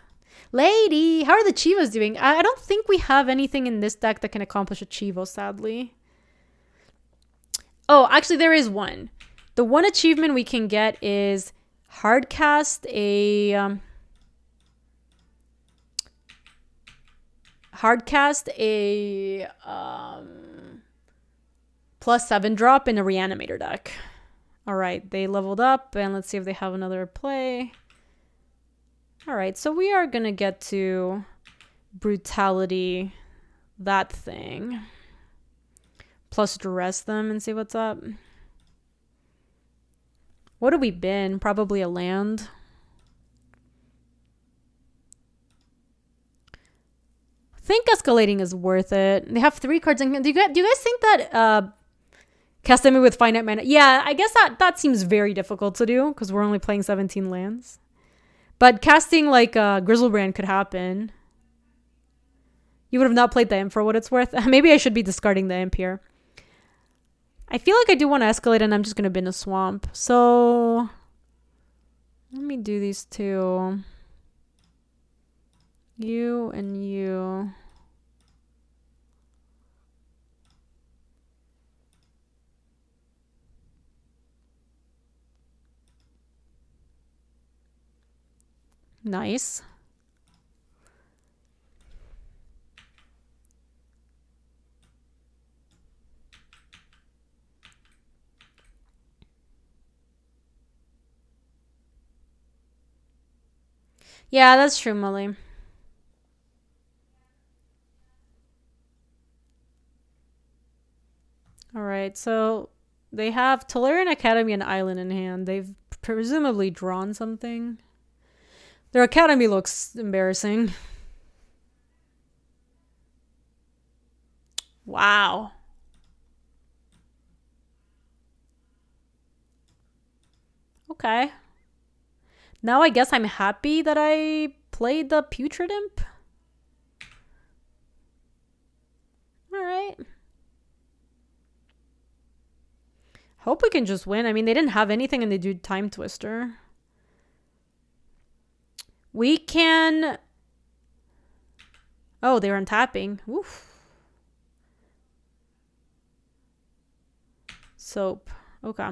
Lady, how are the Chivas doing? I don't think we have anything in this deck that can accomplish a Chivo, sadly. Oh, actually, there is one. The one achievement we can get is hardcast a... +7 drop in a Reanimator deck. Alright, they leveled up, and let's see if they have another play. Alright, so we are gonna get to Brutality, that thing. Plus Duress them and see what's up. What have we been? Probably a land. I think escalating is worth it. They have 3 cards in. Do you guys think that casting with finite mana? Yeah, I guess that seems very difficult to do because we're only playing 17 lands. But casting like Grizzlebrand could happen. You would have not played the imp for what it's worth. Maybe I should be discarding the imp here. I feel like I do want to escalate and I'm just going to bin a swamp. So let me do these two. You and you. Nice. Yeah, that's true, Molly. Alright, so they have Tolarian Academy and Island in hand. They've presumably drawn something. Their academy looks embarrassing. Wow. Okay. Now I guess I'm happy that I played the Putrid Imp. Alright. Hope we can just win. I mean, they didn't have anything and they do Time Twister. We can... Oh, they were untapping. Oof. Soap. Okay.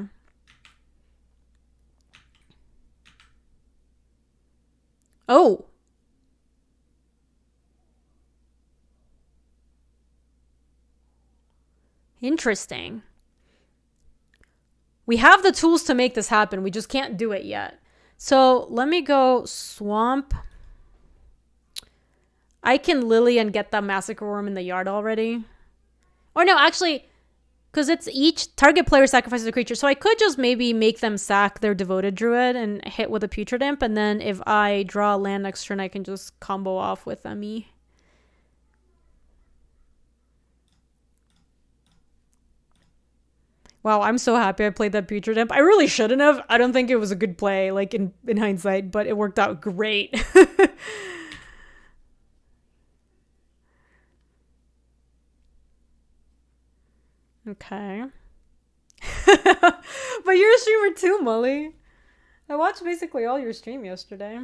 Oh! Interesting. We have the tools to make this happen. We just can't do it yet. So let me go swamp. I can Lily and get that Massacre Worm in the yard already. Or no, actually, because it's each target player sacrifices a creature. So I could just maybe make them sack their Devoted Druid and hit with a Putrid Imp. And then if I draw a land next turn, I can just combo off with Emmy. Wow, I'm so happy I played that Putrid Imp. I really shouldn't have. I don't think it was a good play, like in hindsight, but it worked out great. Okay. But you're a streamer too, Molly. I watched basically all your stream yesterday.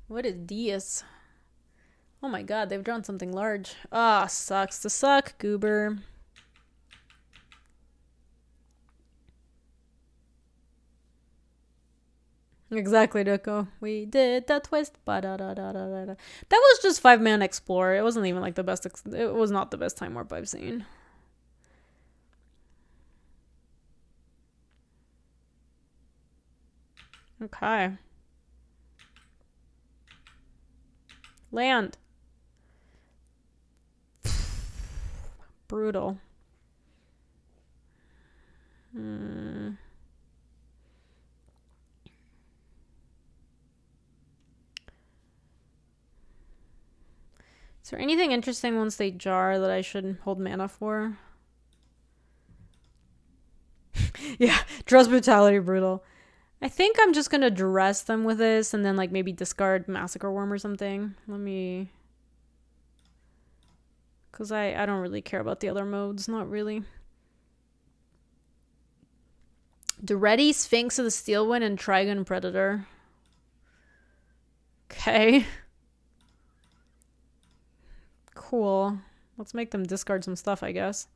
What is this? Oh my god, they've drawn something large. Ah, sucks to suck, goober. Exactly, Deco. We did that twist. That was just 5-man Explorer. It wasn't even like the best. It was not the best Time Warp I've seen. Okay. Land. Brutal. Is there anything interesting once they jar that I should hold mana for? Yeah, Dress Brutality, brutal. I think I'm just gonna dress them with this and then like maybe discard Massacre Worm or something. Let me... Because I don't really care about the other modes, not really. Duretti, Sphinx of the Steelwind, and Trigon Predator. Okay. Cool. Let's make them discard some stuff, I guess.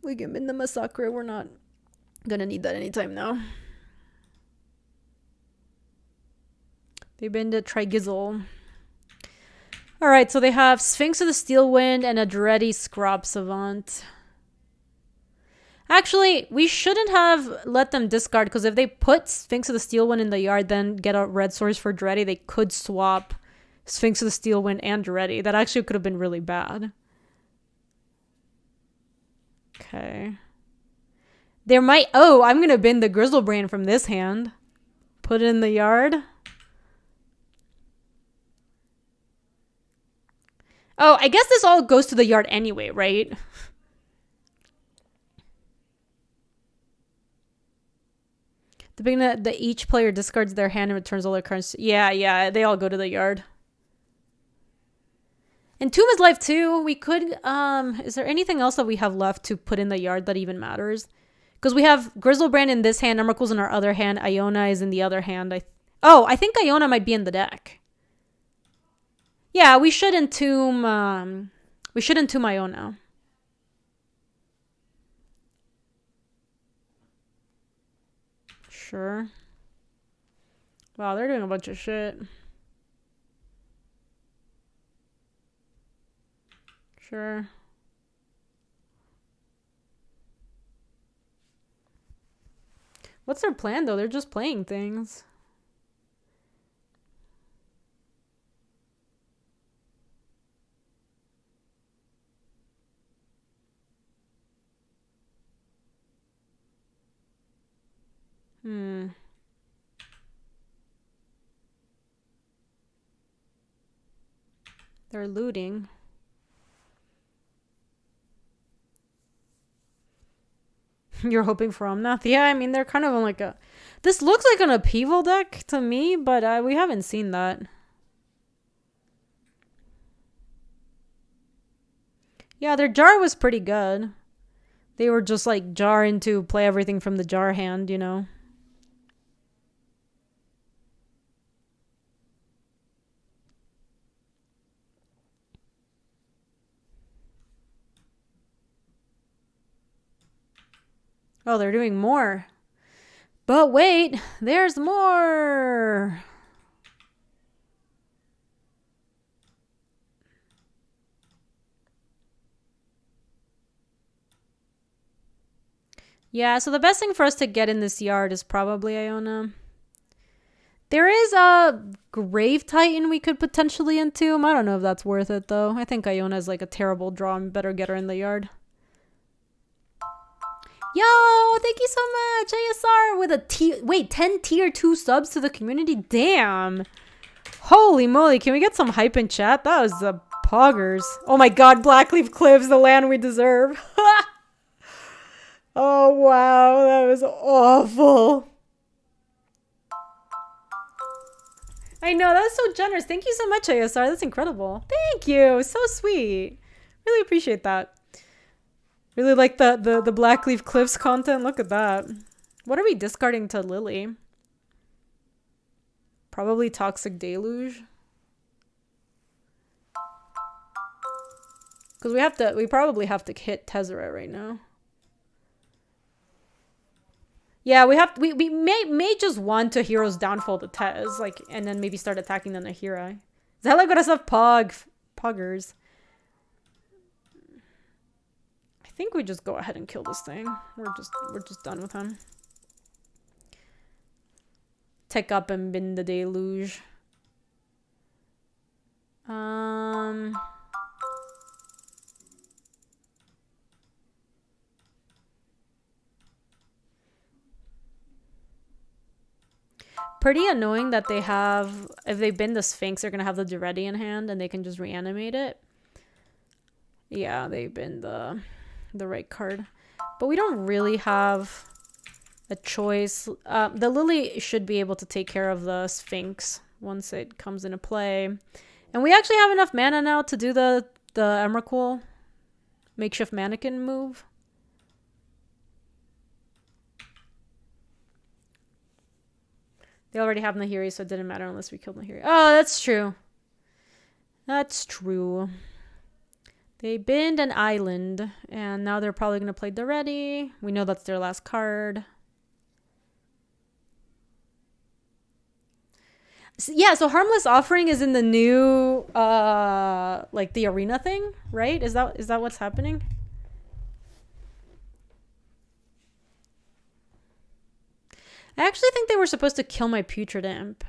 We get in the Massacre. We're not gonna need that anytime now. They've been to Trigizzle. Alright, so they have Sphinx of the Steelwind and a Duretti Scrop Savant. Actually, we shouldn't have let them discard, because if they put Sphinx of the Steelwind in the yard, then get a red source for Duretti, they could swap Sphinx of the Steelwind and Duretti. That actually could have been really bad. Okay. There might... Oh, I'm going to bin the Grizzlebrain from this hand. Put it in the yard. Oh, I guess this all goes to the yard anyway, right? The beginning that each player discards their hand and returns all their cards. Yeah, they all go to the yard. And Tomb is live too. We could, is there anything else that we have left to put in the yard that even matters? Because we have Grizzlebrand in this hand, Emrakul's in our other hand, Iona is in the other hand. I think Iona might be in the deck. Yeah, we should entomb Iona. Sure. Wow, they're doing a bunch of shit. Sure. What's their plan, though? They're just playing things. They're looting. You're hoping for Omnath? Yeah, I mean, they're kind of on like a... This looks like an upheaval deck to me, but we haven't seen that. Yeah, their jar was pretty good. They were just like jar into play everything from the jar hand, you know? Oh, they're doing more. But wait, there's more. Yeah, so the best thing for us to get in this yard is probably Iona. There is a Grave Titan we could potentially entomb. I don't know if that's worth it, though. I think Iona is like a terrible draw and better get her in the yard. Yo, thank you so much, ASR, with a 10 tier 2 subs to the community. Damn. Holy moly, can we get some hype in chat? That was the poggers. Oh my god, Blackleaf Cliffs, the land we deserve. Oh wow, that was awful. I know, that was so generous. Thank you so much, ASR. That's incredible. Thank you. So sweet. Really appreciate that. Really like the Blackleaf Cliffs content. Look at that. What are we discarding to Lily? Probably Toxic Deluge. Because we probably have to hit Tezzeret right now. Yeah, we may just want to Hero's Downfall the Tez, like, and then maybe start attacking the Nahira. Zella got us up Poggers. I think we just go ahead and kill this thing. We're just done with him. Take up and bin the Deluge. Pretty annoying that they have, if they bin the Sphinx, they're gonna have the Duretti in hand and they can just reanimate it. Yeah, they bin the right card. But we don't really have a choice. The Lily should be able to take care of the Sphinx once it comes into play. And we actually have enough mana now to do the Emrakul makeshift mannequin move. They already have Nahiri, so it didn't matter unless we killed Nahiri. Oh, that's true. That's true. They binned an island, and now they're probably going to play Duretti. We know that's their last card. Yeah, so Harmless Offering is in the new, like, the arena thing, right? Is that what's happening? I actually think they were supposed to kill my Putrid Imp.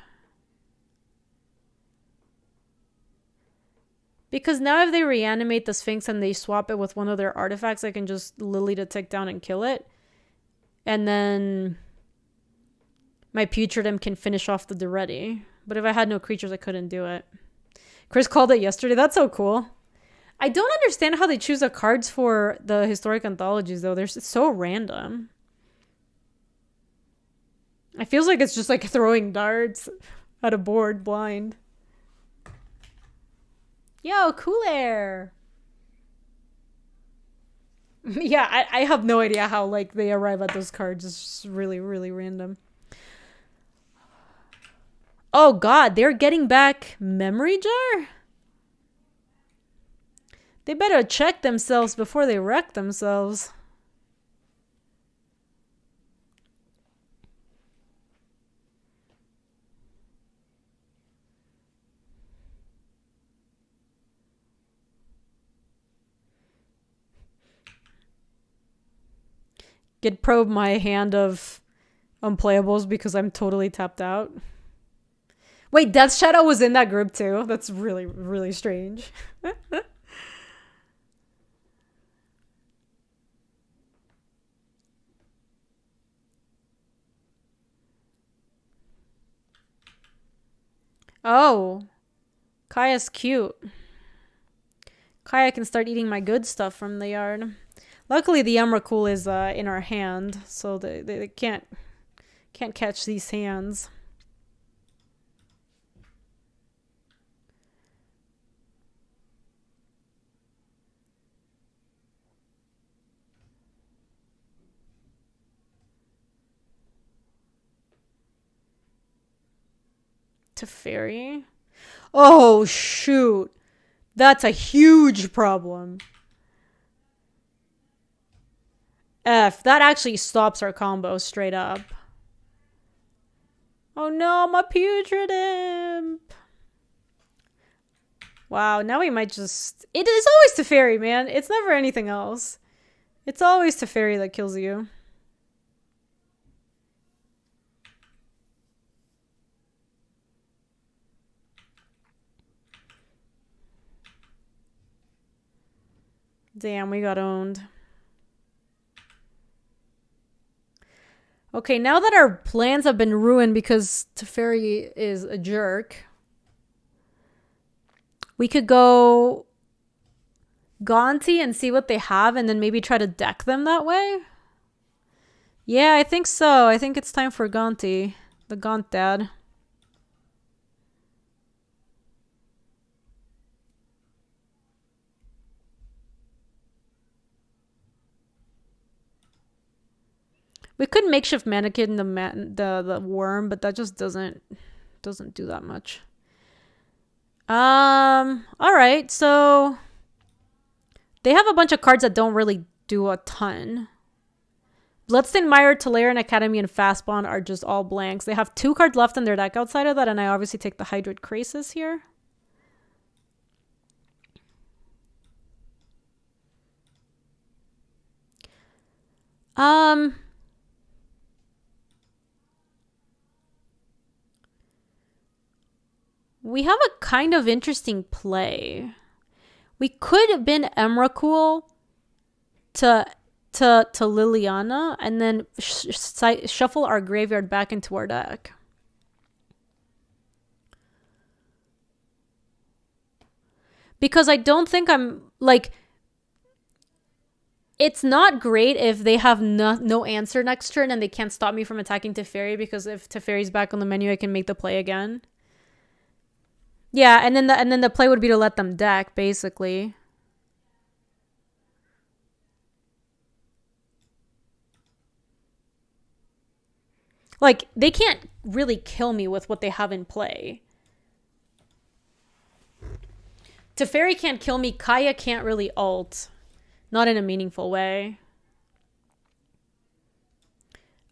Because now if they reanimate the Sphinx and they swap it with one of their artifacts, I can just Lily to take down and kill it. And then my Putrid Imp can finish off the Duretti. But if I had no creatures, I couldn't do it. Chris called it yesterday. That's so cool. I don't understand how they choose the cards for the historic anthologies, though. They're so random. It feels like it's just like throwing darts at a board blind. Yo, Cool Air. Yeah, I have no idea how like they arrive at those cards. It's just really, really random. Oh god, they're getting back Memory Jar? They better check themselves before they wreck themselves. Get probe my hand of unplayables because I'm totally tapped out. Wait, Death Shadow was in that group too? That's really, really strange. Oh. Kaya's cute. Kaya can start eating my good stuff from the yard. Luckily, the Emrakul is in our hand, so they can't catch these hands. Teferi? Oh, shoot. That's a huge problem. F. That actually stops our combo straight up. Oh no, my Putrid Imp. Wow, now we might just... It is always Teferi, man. It's never anything else. It's always Teferi that kills you. Damn, we got owned. Okay, now that our plans have been ruined because Teferi is a jerk, we could go Gonti and see what they have and then maybe try to deck them that way. Yeah, I think so. I think it's time for Gonti. The Gaunt Dad. We could makeshift mannequin the worm, but that just doesn't doesn't do that much. Alright, so they have a bunch of cards that don't really do a ton. Bloodstained Mire, Talarian Academy, and Fastbond are just all blanks. They have 2 cards left in their deck outside of that, and I obviously take the Hydroid Krasis here. We have a kind of interesting play. We could have been Emrakul to Liliana and then shuffle our graveyard back into our deck. Because I don't think I'm, like, it's not great if they have no answer next turn and they can't stop me from attacking Teferi, because if Teferi's back on the menu, I can make the play again. Yeah, and then the play would be to let them deck, basically. Like, they can't really kill me with what they have in play. Teferi can't kill me. Kaya can't really ult. Not in a meaningful way.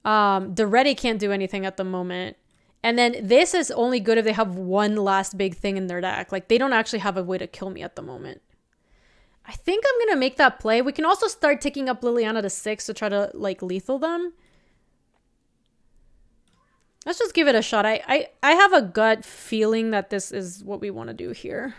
Reddy can't do anything at the moment. And then this is only good if they have one last big thing in their deck. Like, they don't actually have a way to kill me at the moment. I think I'm going to make that play. We can also start ticking up Liliana to 6 to try to, like, lethal them. Let's just give it a shot. I have a gut feeling that this is what we want to do here.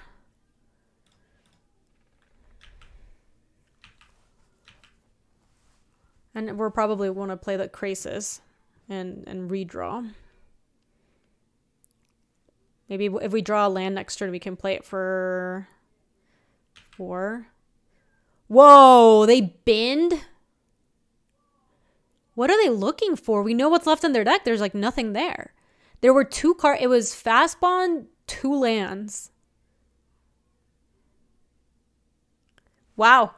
And we'll probably want to play the Krasis and redraw. Maybe if we draw a land next turn, we can play it for 4. Whoa, they bend? What are they looking for? We know what's left in their deck. There's like nothing there. There were 2 cards. It was Fastbond, 2 lands. Wow.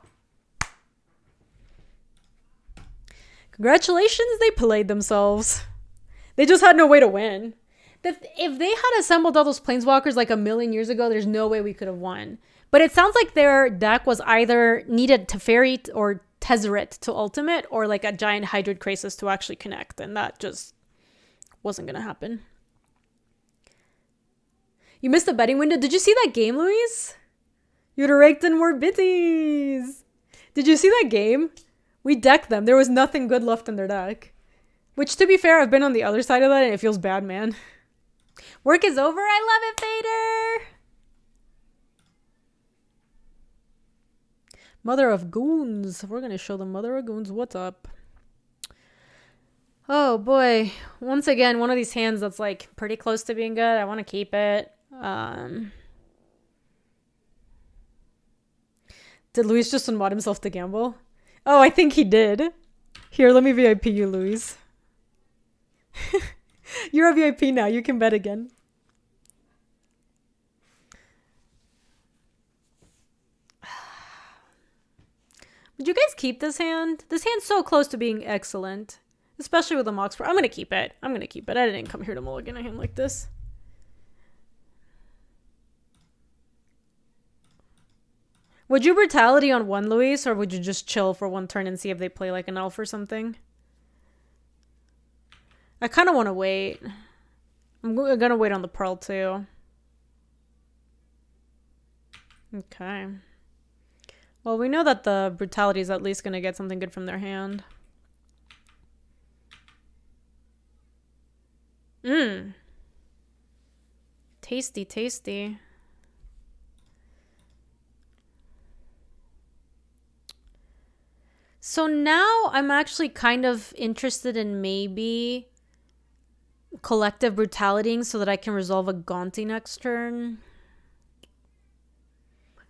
Congratulations, they played themselves. They just had no way to win. If they had assembled all those Planeswalkers like a million years ago, there's no way we could have won. But it sounds like their deck was either needed Teferi or Tezzeret to ultimate, or like a giant Hydroid Krasis to actually connect, and that just wasn't going to happen. You missed the betting window. Did you see that game, Luis? You would have raked in more bitties. Did you see that game? We decked them. There was nothing good left in their deck. Which, to be fair, I've been on the other side of that, and it feels bad, man. Work is over. I love it, Vader. Mother of Goons. We're going to show the Mother of Goons what's up. Oh, boy. Once again, one of these hands that's, like, pretty close to being good. I want to keep it. Did Luis just unmod himself to gamble? Oh, I think he did. Here, let me VIP you, Luis. You're a VIP now. You can bet again. Would you guys keep this hand? This hand's so close to being excellent. Especially with the Mox Pro. I'm going to keep it. I'm going to keep it. I didn't come here to mulligan a hand like this. Would you Brutality on 1, Luis? Or would you just chill for 1 turn and see if they play like an elf or something? I kind of want to wait. I'm going to wait on the Pearl too. Okay. Well, we know that the Brutality is at least going to get something good from their hand. Tasty, tasty. So now I'm actually kind of interested in maybe collective brutalitying so that I can resolve a Gaunty next turn.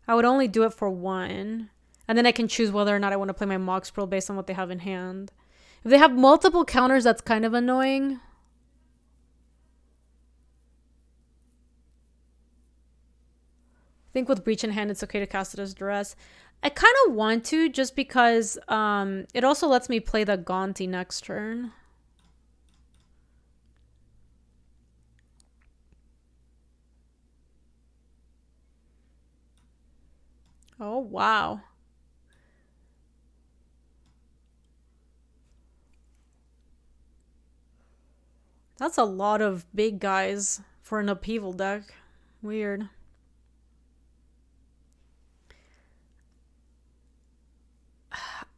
I would only do it for 1. And then I can choose whether or not I want to play my Mox Pearl based on what they have in hand. If they have multiple counters, that's kind of annoying. I think with Breach in hand, it's okay to cast it as Duress. I kind of want to, just because it also lets me play the Gaunty next turn. Oh, wow. That's a lot of big guys for an upheaval deck. Weird.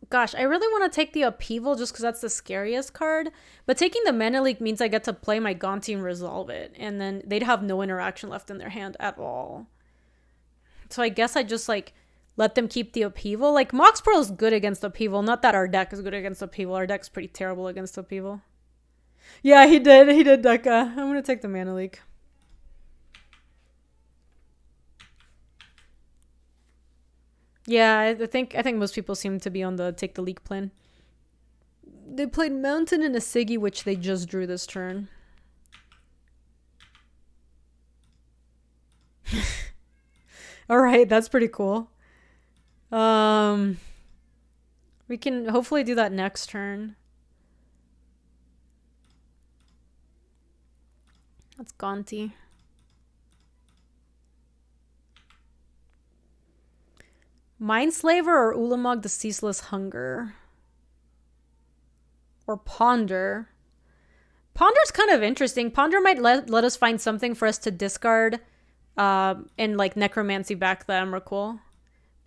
Gosh, I really want to take the upheaval just because that's the scariest card. But taking the mana leak means I get to play my Gonti and resolve it. And then they'd have no interaction left in their hand at all. So I guess I just like let them keep the upheaval. Like Mox Pro is good against upheaval. Not that our deck is good against upheaval. Our deck's pretty terrible against upheaval. Yeah, he did. He did, Deca. I'm going to take the mana leak. Yeah, I think most people seem to be on the take the leak plan. They played Mountain and a Siggy, which they just drew this turn. All right, that's pretty cool. We can hopefully do that next turn. That's Gonti. Mindslaver or Ulamog the Ceaseless Hunger? Or Ponder? Ponder's kind of interesting. Ponder might let us find something for us to discard and like Necromancy back the Emrakul.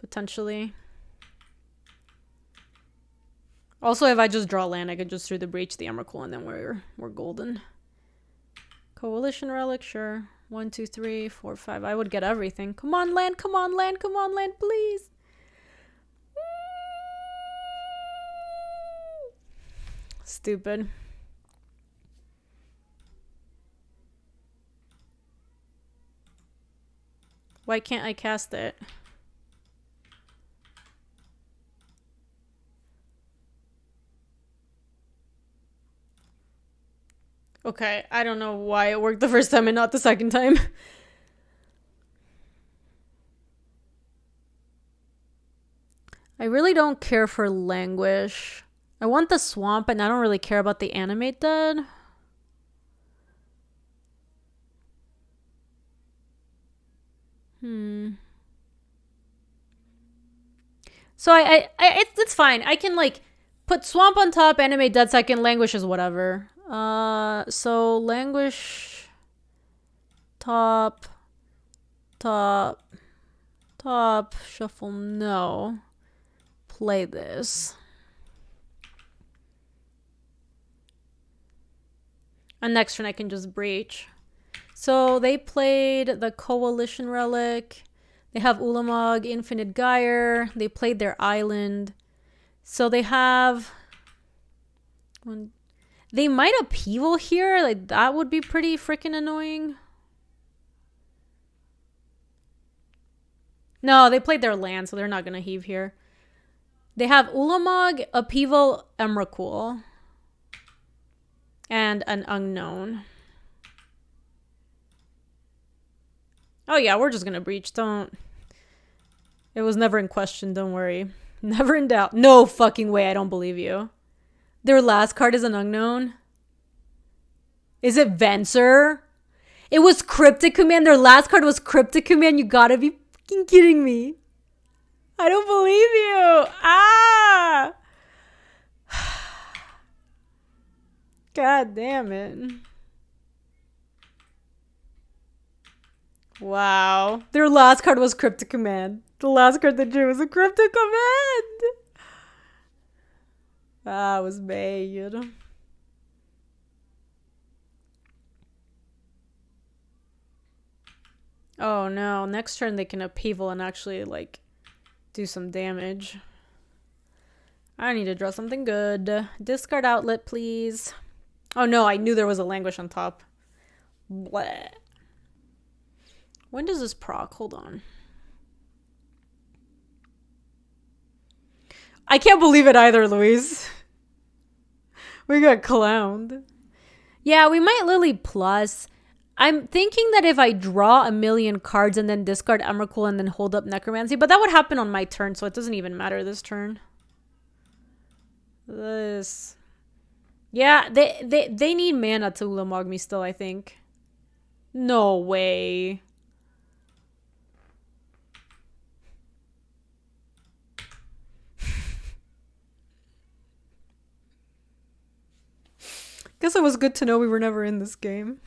Potentially. Also, if I just draw land, I could just through the breach the Emrakul and then we're golden. Coalition Relic, sure. 1, 2, 3, 4, 5. I would get everything. Come on, land, come on, land, come on, land, please. Stupid. Why can't I cast it? Okay, I don't know why it worked the first time and not the second time. I really don't care for Languish. I want the Swamp, and I don't really care about the Animate Dead. So it's fine. I can like put Swamp on top, Animate Dead second, Languish is whatever. So Languish top, shuffle no. Play this. And next turn I can just breach. So they played the Coalition Relic. They have Ulamog, Infinite Gyre. They played their island. So they have... They might upheaval here. Like that would be pretty freaking annoying. No, they played their land, so they're not going to heave here. They have Ulamog, Upheaval, Emrakul. And an unknown. Oh yeah, we're just gonna breach. Don't. It was never in question, don't worry. Never in doubt. No fucking way, I don't believe you. Their last card is an unknown? Is it Venser? It was Cryptic Command. Their last card was Cryptic Command. You gotta be fucking kidding me. I don't believe you. Ah! God damn it. Wow. Their last card was Cryptic Command. The last card they drew was a Cryptic Command. That was bad. Oh no. Next turn they can upheaval and actually like do some damage. I need to draw something good. Discard outlet, please. Oh no, I knew there was a Languish on top. Bleh. When does this proc? Hold on. I can't believe it either, Louise. We got clowned. Yeah, we might Lily plus. I'm thinking that if I draw a million cards and then discard Emrakul and then hold up Necromancy, but that would happen on my turn, so it doesn't even matter this turn. This... Yeah, they need mana to Ulamog me still, I think. No way. Guess it was good to know we were never in this game.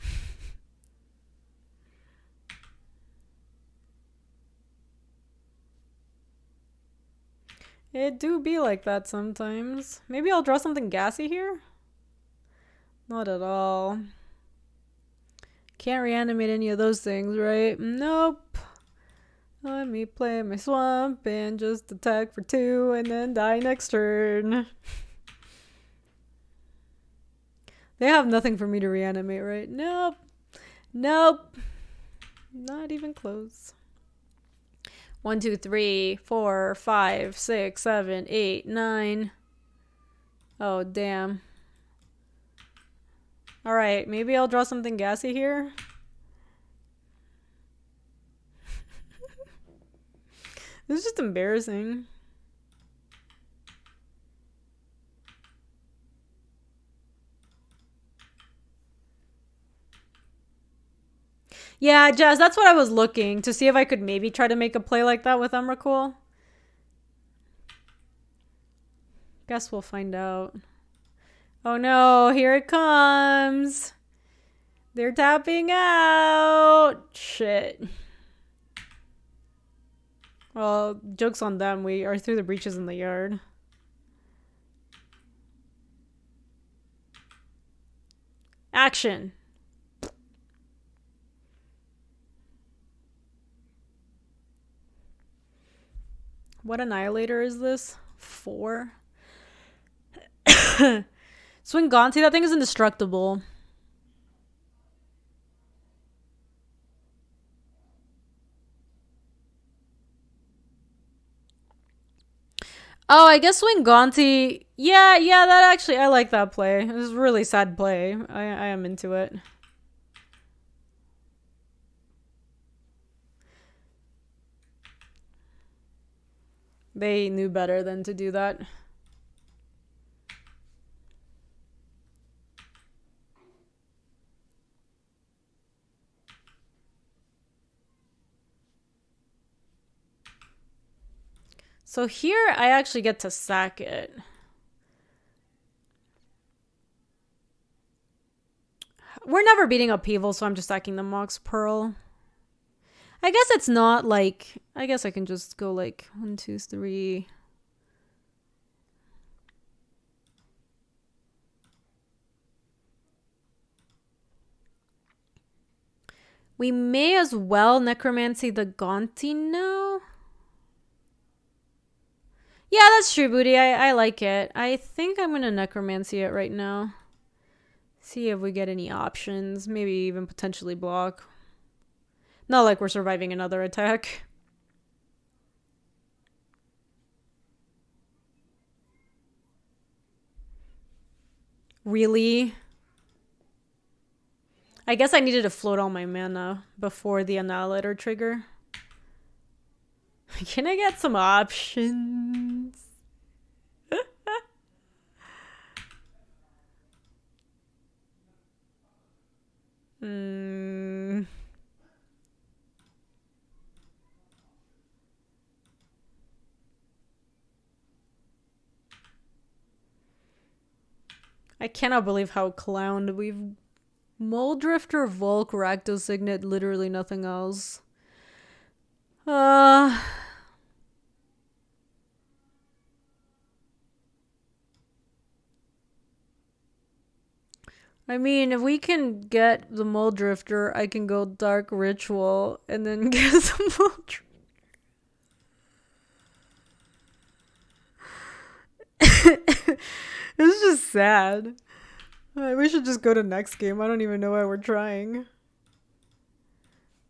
It do be like that sometimes. Maybe I'll draw something gassy here? Not at all. Can't reanimate any of those things, right? Nope. Let me play my swamp and just attack for 2 and then die next turn. They have nothing for me to reanimate, right? Nope. Nope. Not even close. 1, 2, 3, 4, 5, 6, 7, 8, 9. Oh, damn. Alright, maybe I'll draw something gassy here. This is just embarrassing. Yeah, Jazz, that's what I was looking to see if I could maybe try to make a play like that with Emrakul. Guess we'll find out. Oh no, here it comes. They're tapping out. Shit. Well, joke's on them. We are through the breaches in the yard. Action. What annihilator is this? 4? Swing Gaunty, that thing is indestructible. Oh, I guess Swing Gaunty. Yeah, that actually, I like that play. It was a really sad play. I am into it. They knew better than to do that. So here I actually get to sack it. We're never beating Upheaval, so I'm just sacking the Mox Pearl. I guess it's not like... I guess I can just go like 1, 2, 3... We may as well Necromancy the Gaunty now. Yeah, that's true, Booty. I like it. I think I'm going to Necromancy it right now. See if we get any options. Maybe even potentially block. Not like we're surviving another attack. Really? I guess I needed to float all my mana before the Annihilator trigger. Can I get some options? I cannot believe how clowned we've... Muldrifter, Volk, Rakdos Signet, literally nothing else. I mean, if we can get the Muldrifter, I can go Dark Ritual and then get some Muldrifter. It's just sad. We should just go to next game. I don't even know why we're trying.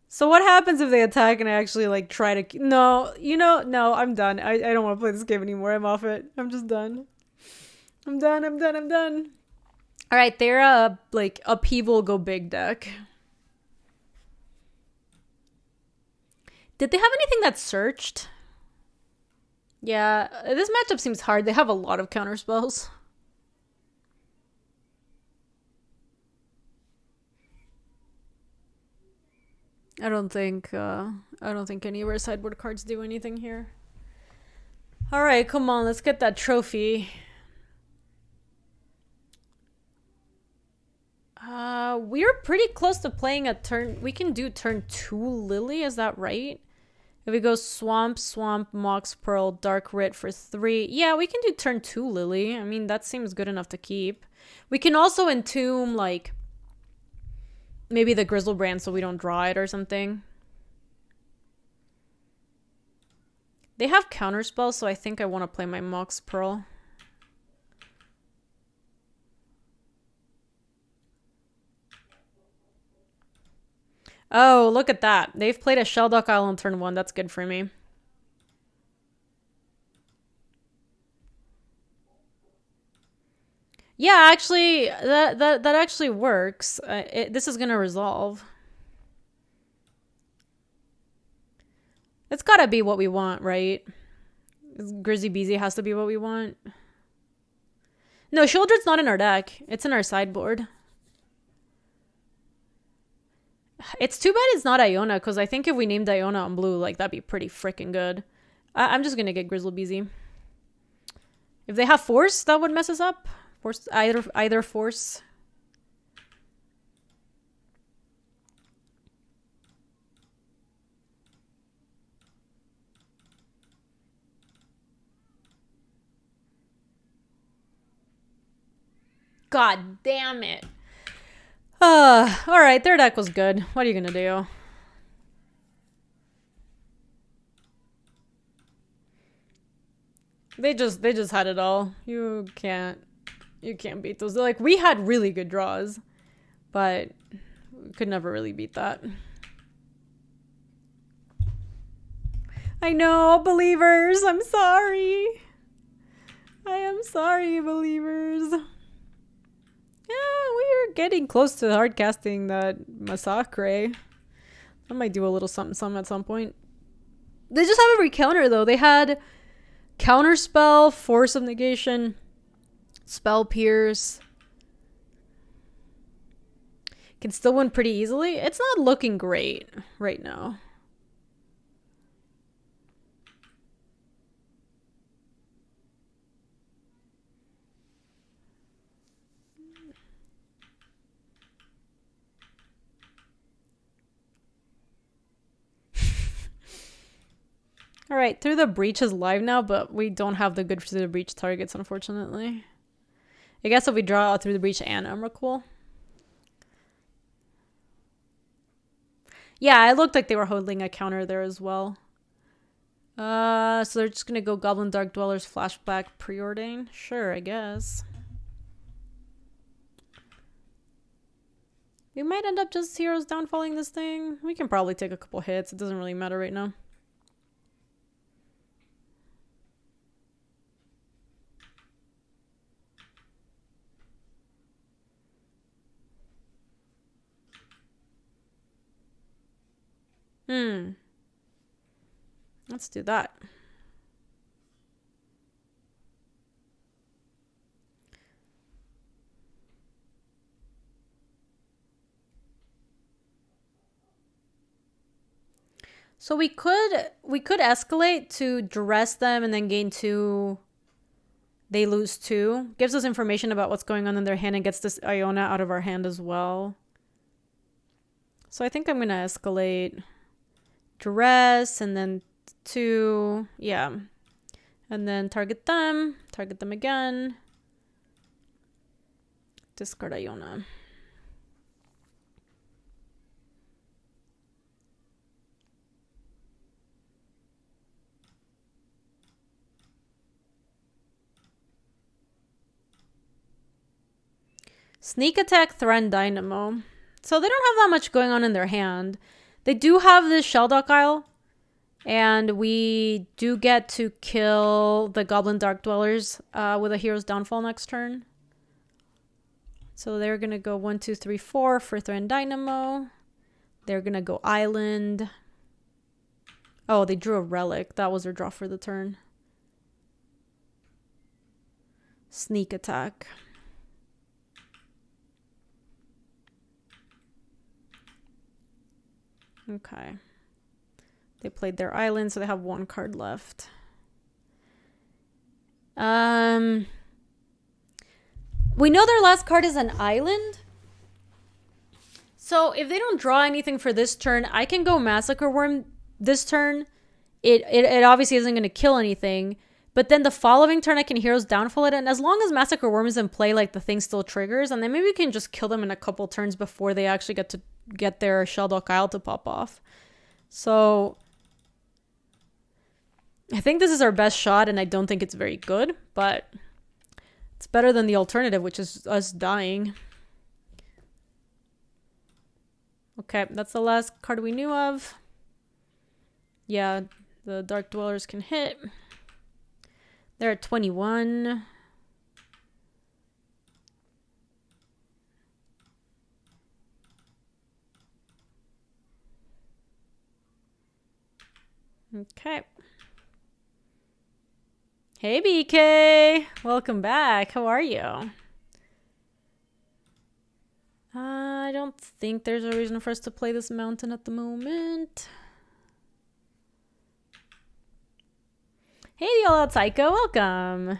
So what happens if they attack and I actually like try to... No, you know, no, I'm done. I don't want to play this game anymore. I'm off it. I'm just done. I'm done. Alright, they're like Upheaval go big deck. Did they have anything that searched? Yeah, this matchup seems hard. They have a lot of counter spells. I don't think any of our sideboard cards do anything here. Alright, come on, let's get that trophy. We're pretty close to playing a turn. We can do turn 2 Lily, is that right? If we go Swamp, Mox Pearl, Dark Writ for 3. Yeah, we can do turn 2 Lily. I mean, that seems good enough to keep. We can also entomb, like, maybe the Grizzlebrand so we don't draw it or something. They have counterspells, so I think I want to play my Mox Pearl. Oh, look at that. They've played a Shelduck Isle on turn 1. That's good for me. Yeah, actually, that actually works. This is gonna resolve. It's gotta be what we want, right? Grizzy Beezy has to be what we want. No, Shieldred's not in our deck. It's in our sideboard. It's too bad it's not Iona, because I think if we named Iona on blue, like, that'd be pretty freaking good. I'm just gonna get Grizzle Beezy. If they have Force, that would mess us up. Force, either Force. God damn it. Alright, their deck was good. What are you gonna do? They just had it all. You can't beat those. Like, we had really good draws, but we could never really beat that. I know, believers. I'm sorry. I am sorry, believers. Yeah, we are getting close to hard casting that Massacre. I might do a little something at some point. They just have every counter, though. They had Counterspell, Force of Negation, Spell Pierce. Can still win pretty easily. It's not looking great right now. All right, Through the Breach is live now, but we don't have the good Through the Breach targets, unfortunately. I guess if we draw out Through the Breach and Emrakul. Yeah, it looked like they were holding a counter there as well. So they're just gonna go Goblin Dark Dwellers, Flashback, Preordain. Sure, I guess. We might end up just Heroes downfalling this thing. We can probably take a couple hits. It doesn't really matter right now. Let's do that. So we could escalate to Duress them and then gain 2. They lose 2. Gives us information about what's going on in their hand and gets this Iona out of our hand as well. So I think I'm going to escalate Duress and then 2. Yeah. And then target them again. Discard Iona. Sneak Attack, Threaten Dynamo. So they don't have that much going on in their hand. They do have this Shelduck Isle. And we do get to kill the Goblin Dark Dwellers with a Hero's Downfall next turn. So they're going to go 1, 2, 3, 4 for Threaten Dynamo. They're going to go Island. Oh, they drew a Relic. That was their draw for the turn. Sneak Attack. Okay. They played their island, so they have 1 card left. We know their last card is an island. So if they don't draw anything for this turn, I can go Massacre Worm this turn. It obviously isn't going to kill anything. But then the following turn, I can Hero's Downfall it. And as long as Massacre Worm is in play, like, the thing still triggers. And then maybe we can just kill them in a couple turns before they actually get their Sheldok Isle to pop off. So I think this is our best shot, and I don't think it's very good. But it's better than the alternative, which is us dying. Okay, that's the last card we knew of. Yeah, the Dark Dwellers can hit. They're at 21. Okay. Hey, BK! Welcome back. How are you? I don't think there's a reason for us to play this mountain at the moment. Hey, the All Out Psycho, welcome.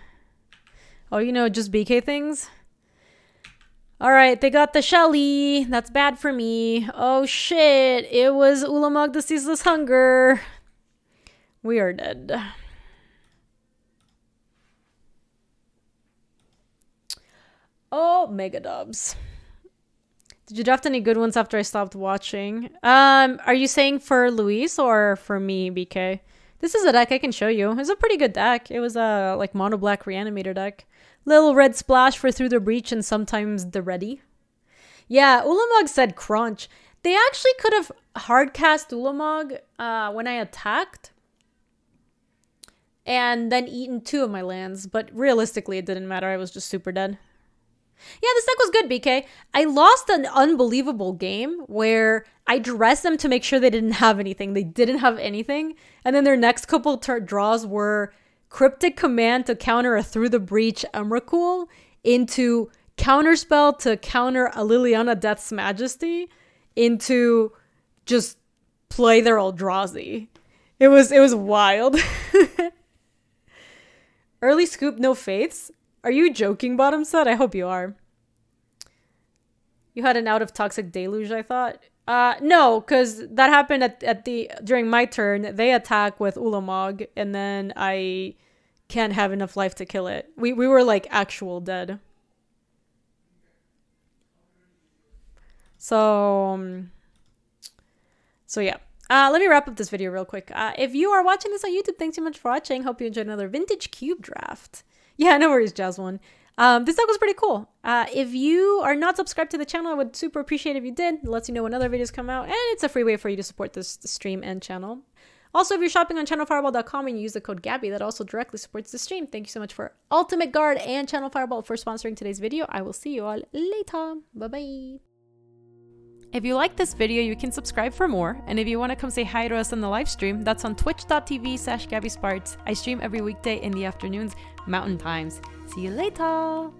Oh, you know, just BK things? Alright, they got the Shelly. That's bad for me. Oh shit, it was Ulamog the Ceaseless Hunger. We are dead. Oh, Mega Dubs. Did you draft any good ones after I stopped watching? Are you saying for Luis or for me, BK? This is a deck I can show you. It was a pretty good deck. It was a like mono black reanimator deck. Little red splash for Through the Breach and sometimes the Ready. Yeah, Ulamog said crunch. They actually could have hard cast Ulamog when I attacked. And then eaten 2 of my lands. But realistically, it didn't matter. I was just super dead. Yeah, this deck was good, BK. I lost an unbelievable game where I dressed them to make sure they didn't have anything. They didn't have anything. And then their next couple draws were Cryptic Command to counter a Through the Breach Emrakul into Counterspell to counter a Liliana Death's Majesty into just play their Eldrazi. It was wild. Early scoop, no faiths. Are you joking, bottom set? I hope you are. You had an out of Toxic Deluge, I thought. No, because that happened during my turn. They attack with Ulamog, and then I can't have enough life to kill it. We were like actual dead. So yeah. Let me wrap up this video real quick. If you are watching this on YouTube, thanks so much for watching. Hope you enjoyed another Vintage Cube draft. Yeah, no worries, Jasmine. This deck was pretty cool. If you are not subscribed to the channel, I would super appreciate if you did. It lets you know when other videos come out, and it's a free way for you to support the stream and channel. Also, if you're shopping on channelfireball.com and you use the code Gaby, that also directly supports the stream. Thank you so much for Ultimate Guard and Channel Fireball for sponsoring today's video. I will see you all later. Bye-bye. If you like this video, you can subscribe for more. And if you want to come say hi to us on the live stream, that's on twitch.tv/GabySpartz. I stream every weekday in the afternoons, Mountain Times. See you later.